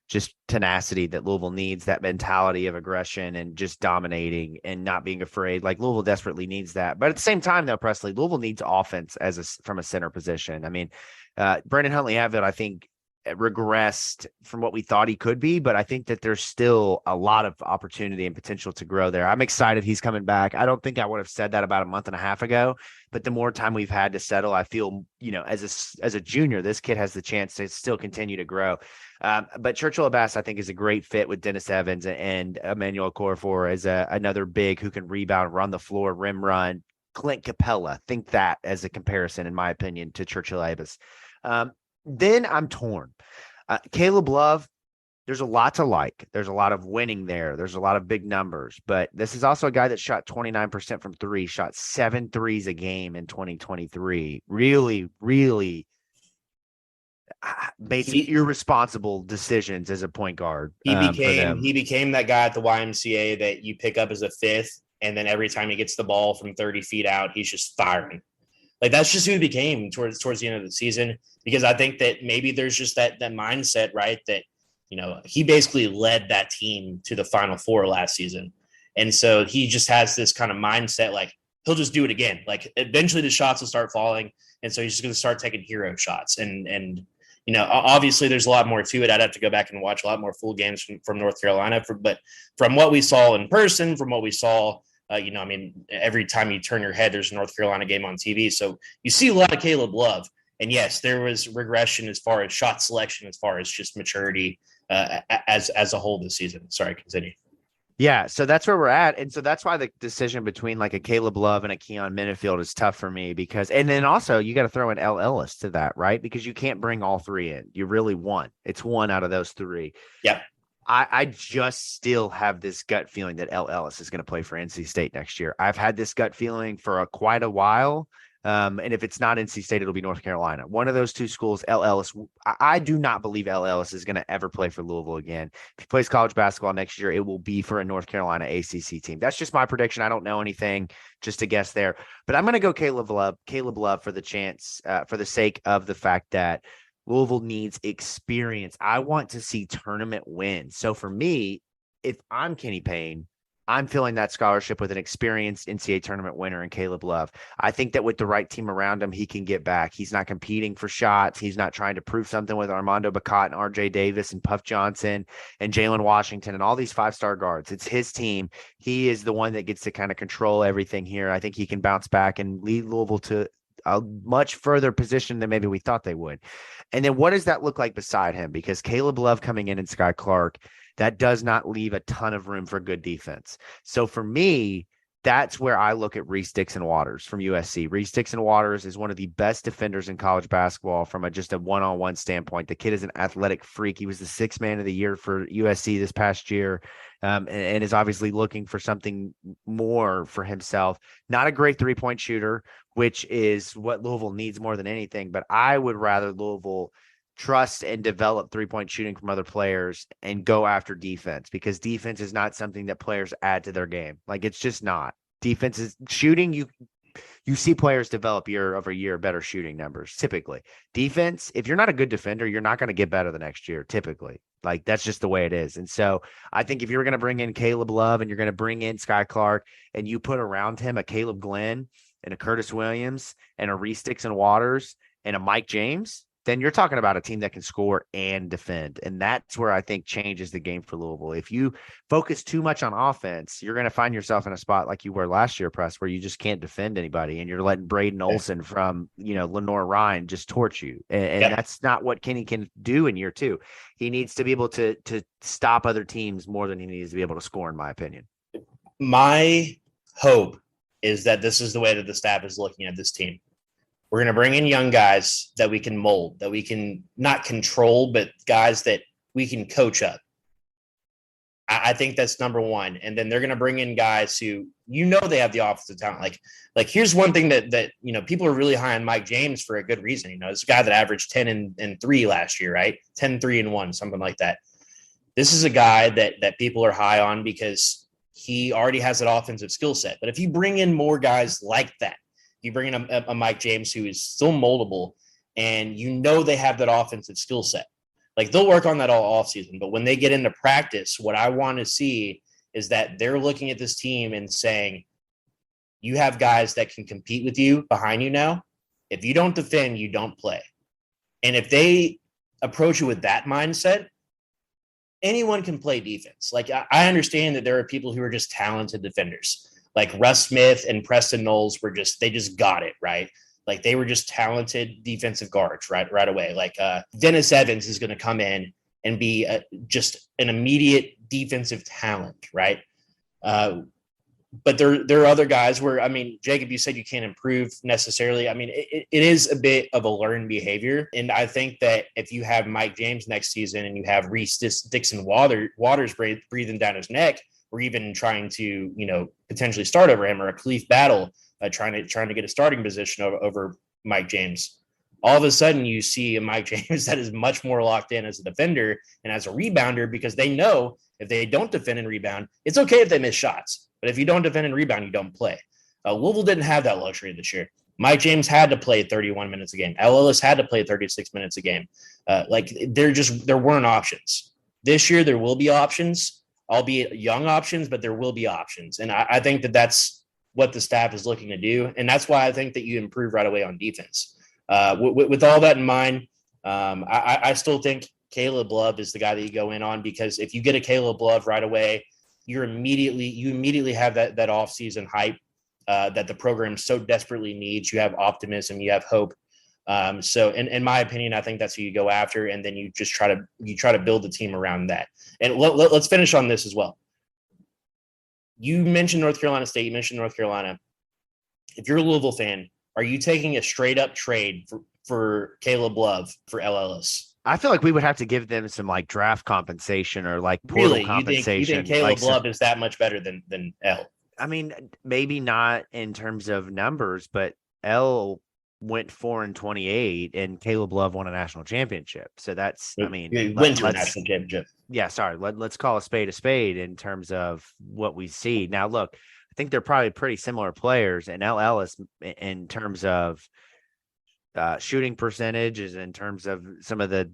just tenacity that Louisville needs, that mentality of aggression and just dominating and not being afraid. Like, Louisville desperately needs that. But at the same time, though, Presley, Louisville needs offense from a center position. I mean, Brandon Huntley-Hatfield, I think, regressed from what we thought he could be, but I think that there's still a lot of opportunity and potential to grow there. I'm excited he's coming back. I don't think I would have said that about a month and a half ago, but the more time we've had to settle, I feel, as a junior, this kid has the chance to still continue to grow. But Churchill Abass, I think, is a great fit with Dennis Evans and Emmanuel Okorafor as another big who can rebound, run the floor, rim run. Clint Capella, think that as a comparison, in my opinion, to Churchill Abass. Then I'm torn. Caleb Love, there's a lot to like. There's a lot of winning there. There's a lot of big numbers, but this is also a guy that shot 29% from three, shot 7 threes a game in 2023. Really, really made some irresponsible decisions as a point guard. He became that guy at the YMCA that you pick up as a fifth, and then every time he gets the ball from 30 feet out, he's just firing. Like, that's just who he became towards the end of the season, because I think that maybe there's just that mindset, right? That, he basically led that team to the Final Four last season. And so he just has this kind of mindset, like, he'll just do it again. Like, eventually the shots will start falling. And so he's just going to start taking hero shots. And obviously there's a lot more to it. I'd have to go back and watch a lot more full games from North Carolina. But from what we saw in person, from what we saw, every time you turn your head, there's a North Carolina game on TV. So you see a lot of Caleb Love. And yes, there was regression as far as shot selection, as far as just maturity as a whole this season. Sorry, continue. Yeah, so that's where we're at. And so that's why the decision between like a Caleb Love and a Keon Menifield is tough for me, because, and then also you got to throw in Ellis to that, right? Because you can't bring all three in. You really want. It's one out of those three. Yep. I just still have this gut feeling that Ellis is going to play for NC State next year. I've had this gut feeling for quite a while. And if it's not NC State, it'll be North Carolina. One of those two schools, Ellis. I do not believe Ellis is going to ever play for Louisville again. If he plays college basketball next year, it will be for a North Carolina ACC team. That's just my prediction. I don't know anything, just a guess there. But I'm going to go Caleb Love for the chance, for the sake of the fact that Louisville needs experience. I want to see tournament wins. So for me, if I'm Kenny Payne, I'm filling that scholarship with an experienced NCAA tournament winner in Caleb Love. I think that with the right team around him, he can get back. He's not competing for shots. He's not trying to prove something with Armando Bacot and RJ Davis and Puff Johnson and Jalen Washington and all these 5-star guards. It's his team. He is the one that gets to kind of control everything here. I think he can bounce back and lead Louisville to a much further position than maybe we thought they would. And then what does that look like beside him? Because Caleb Love coming in and Skyy Clark, that does not leave a ton of room for good defense. So for me, that's where I look at Reese Dixon-Waters from USC. Reese Dixon-Waters is one of the best defenders in college basketball from just a one-on-one standpoint. The kid is an athletic freak. He was the 6th man of the year for USC this past year, and is obviously looking for something more for himself. Not a great three-point shooter, which is what Louisville needs more than anything, but I would rather Louisville trust and develop three-point shooting from other players and go after defense, because defense is not something that players add to their game. Like, it's just not. Defense is shooting. You see players develop year over year better shooting numbers typically. Defense, if you're not a good defender, you're not going to get better the next year typically. Like, that's just the way it is. And so I think if you're going to bring in Caleb Love and you're going to bring in Skyy Clark and you put around him a Caleb Glenn and a Curtis Williams and a Reese Dixon-Waters and a Mike James, then you're talking about a team that can score and defend. And that's where I think changes the game for Louisville. If you focus too much on offense, you're going to find yourself in a spot like you were last year, Press, where you just can't defend anybody and you're letting Braden Olson from, Lenore Ryan just torch you. And that's not what Kenny can do in year 2. He needs to be able to stop other teams more than he needs to be able to score, in my opinion. My hope is that this is the way that the staff is looking at this team. We're going to bring in young guys that we can mold, that we can not control, but guys that we can coach up. I think that's number one. And then they're going to bring in guys who, they have the offensive talent. Like here's one thing that people are really high on Mike James for a good reason. It's a guy that averaged 10 and 3 last year, right? 10, 3 and 1, something like that. This is a guy that people are high on because he already has that offensive skill set. But if you bring in more guys like that, you bring in a Mike James who is still moldable, and they have that offensive skill set. Like, they'll work on that all offseason. But when they get into practice, what I want to see is that they're looking at this team and saying, you have guys that can compete with you behind you now. If you don't defend, you don't play. And if they approach it with that mindset, anyone can play defense. Like I understand that there are people who are just talented defenders. Like Russ Smith and Preston Knowles they just got it, right? Like they were just talented defensive guards right away. Like Dennis Evans is going to come in and be just an immediate defensive talent, right? But there are other guys where, I mean, Jacob, you said you can't improve necessarily. I mean, it is a bit of a learned behavior. And I think that if you have Mike James next season and you have Dixon-Waters breathing down his neck, or even trying to, potentially start over him, or a Khalif Battle trying to get a starting position over Mike James, all of a sudden you see a Mike James that is much more locked in as a defender and as a rebounder, because they know if they don't defend and rebound, it's okay if they miss shots. But if you don't defend and rebound, you don't play. Louisville didn't have that luxury this year. Mike James had to play 31 minutes a game. Ellis had to play 36 minutes a game. There weren't options. This year, there will be options, albeit young options, but there will be options. And I think that that's what the staff is looking to do. And that's why I think that you improve right away on defense. With all that in mind, I still think Caleb Love is the guy that you go in on, because if you get a Caleb Love right away, you immediately have that offseason hype that the program so desperately needs. You have optimism, you have hope. So in my opinion, I think that's who you go after, and then you just try to build the team around that. And let's finish on this as well. You mentioned North Carolina State. You mentioned North Carolina. If you're a Louisville fan, are you taking a straight up trade for Caleb Love for Ellis? I feel like we would have to give them some like draft compensation or like portal compensation. You think Caleb Love is that much better than L? I mean, maybe not in terms of numbers, but L went 4-28 and Caleb Love won a national championship. So that's, I mean, he went to a national championship. Yeah, sorry. Let's call a spade in terms of what we see. Now, look, I think they're probably pretty similar players, and Ellis in terms of shooting percentages, in terms of some of the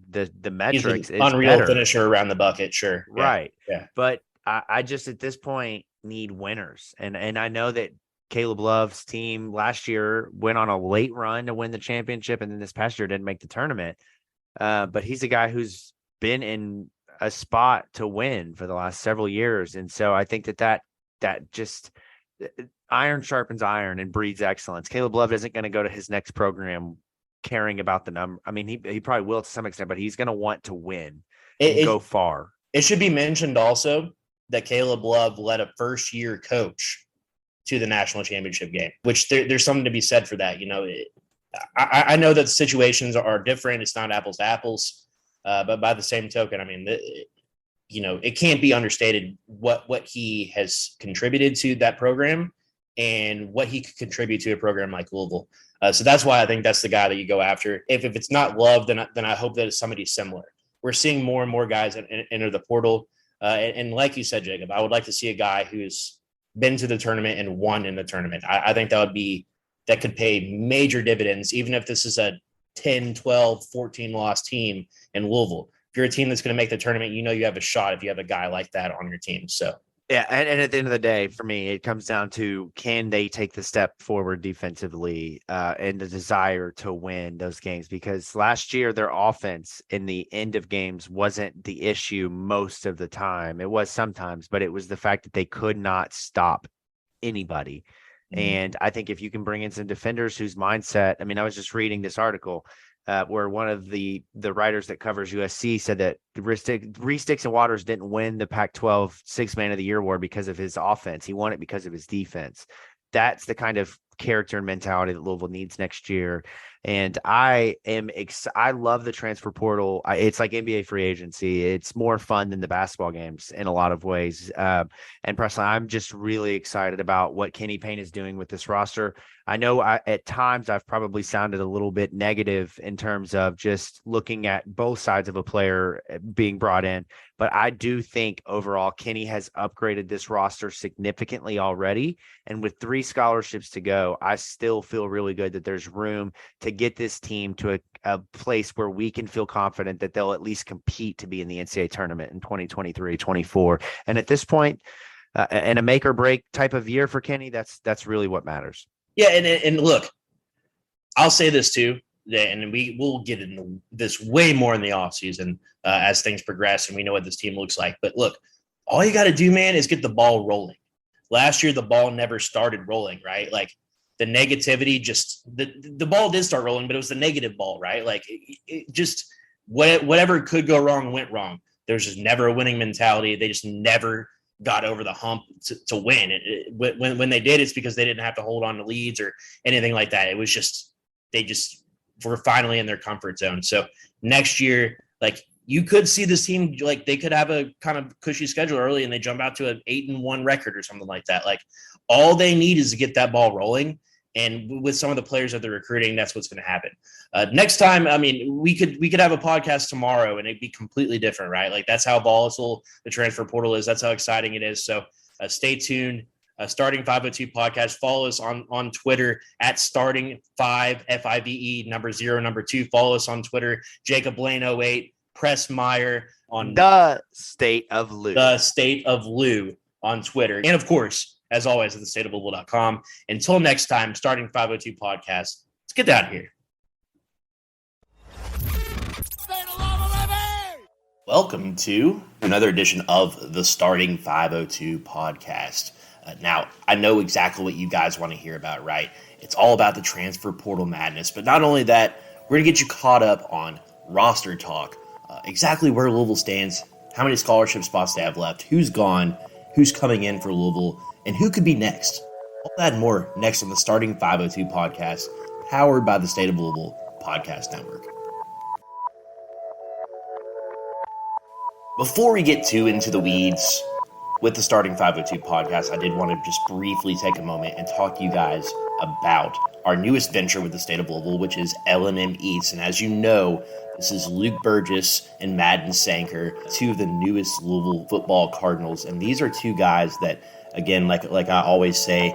metrics. He's an unreal finisher around the bucket, sure. Right. Yeah. But I just at this point need winners. And I know that Caleb Love's team last year went on a late run to win the championship, and then this past year didn't make the tournament. But he's a guy who's been in a spot to win for the last several years. And so I think that just iron sharpens iron and breeds excellence. Caleb Love isn't going to go to his next program caring about the number. I mean, he probably will to some extent, but he's going to want to win and go far. It should be mentioned also that Caleb Love led a first-year coach to the national championship game, which there's something to be said for that. I know that situations are different. It's not apples to apples, but by the same token, I mean, it can't be understated what he has contributed to that program and what he could contribute to a program like Louisville. So that's why I think that's the guy that you go after. If it's not Love, then I hope that it's somebody similar. We're seeing more and more guys enter the portal. And like you said, Jacob, I would like to see a guy who's been to the tournament and won in the tournament. I think that could pay major dividends, even if this is a 10, 12, 14 loss team in Louisville. If you're a team that's going to make the tournament, you have a shot if you have a guy like that on your team. So, yeah. And at the end of the day, for me, it comes down to, can they take the step forward defensively and the desire to win those games? Because last year, their offense in the end of games wasn't the issue most of the time. It was sometimes, but it was the fact that they could not stop anybody. Mm-hmm. And I think if you can bring in some defenders whose mindset, I mean, I was just reading this article where one of the writers that covers USC said that Reese Dixon-Waters didn't win the Pac-12 Sixth Man of the Year award because of his offense. He won it because of his defense. That's the kind of character and mentality that Louisville needs next year. And I love the transfer portal. It's like NBA free agency. It's more fun than the basketball games in a lot of ways. And Presley, I'm just really excited about what Kenny Payne is doing with this roster. I know at times I've probably sounded a little bit negative in terms of just looking at both sides of a player being brought in, but I do think overall Kenny has upgraded this roster significantly already. And with 3 scholarships to go, I still feel really good that there's room to get this team to a place where we can feel confident that they'll at least compete to be in the NCAA tournament in 2023-24. And at this point, in a make or break type of year for Kenny, that's really what matters. Yeah, and look, I'll say this too. and we will get into this way more in the offseason as things progress and we know what this team looks like. But look, all you got to do, man, is get the ball rolling. Last year, the ball never started rolling, right? Like the negativity, just the ball did start rolling, but it was the negative ball, right? Like it just whatever could go wrong went wrong. There's just never a winning mentality. They just never got over the hump to win. When they did, it's because they didn't have to hold on to leads or anything like that. It was just they just were finally in their comfort zone. So next year, like you could see this team, like they could have a kind of cushy schedule early and they jump out to an 8-1 record or something like that. Like all they need is to get that ball rolling. And with some of the players that they're recruiting, that's what's going to happen. Next time, I mean, we could have a podcast tomorrow and it'd be completely different, right? Like that's how volatile the transfer portal is. That's how exciting it is. So stay tuned. Starting 502 podcast. Follow us on Twitter at starting 5 FIVE 0 2. Follow us on Twitter. Jacob Lane 08. Press Meyer on the State of Lou. The State of Lou on Twitter. And of course, as always, at thestateoflouisville.com. Until next time, starting 502 podcast. Let's get down here. Welcome to another edition of the Starting 502 podcast. Now, I know exactly what you guys want to hear about, right? It's all about the transfer portal madness. But not only that, we're going to get you caught up on roster talk. Exactly where Louisville stands, how many scholarship spots they have left, who's gone, who's coming in for Louisville, and who could be next. All that and more next on the Starting 502 podcast, powered by the State of Louisville Podcast Network. Before we get too into the weeds with the Starting 502 podcast, I did want to just briefly take a moment and talk to you guys about our newest venture with the State of Louisville, which is L&M Eats. And as you know, this is Luke Burgess and Madden Sanker, two of the newest Louisville football Cardinals. And these are two guys that, again, like I always say,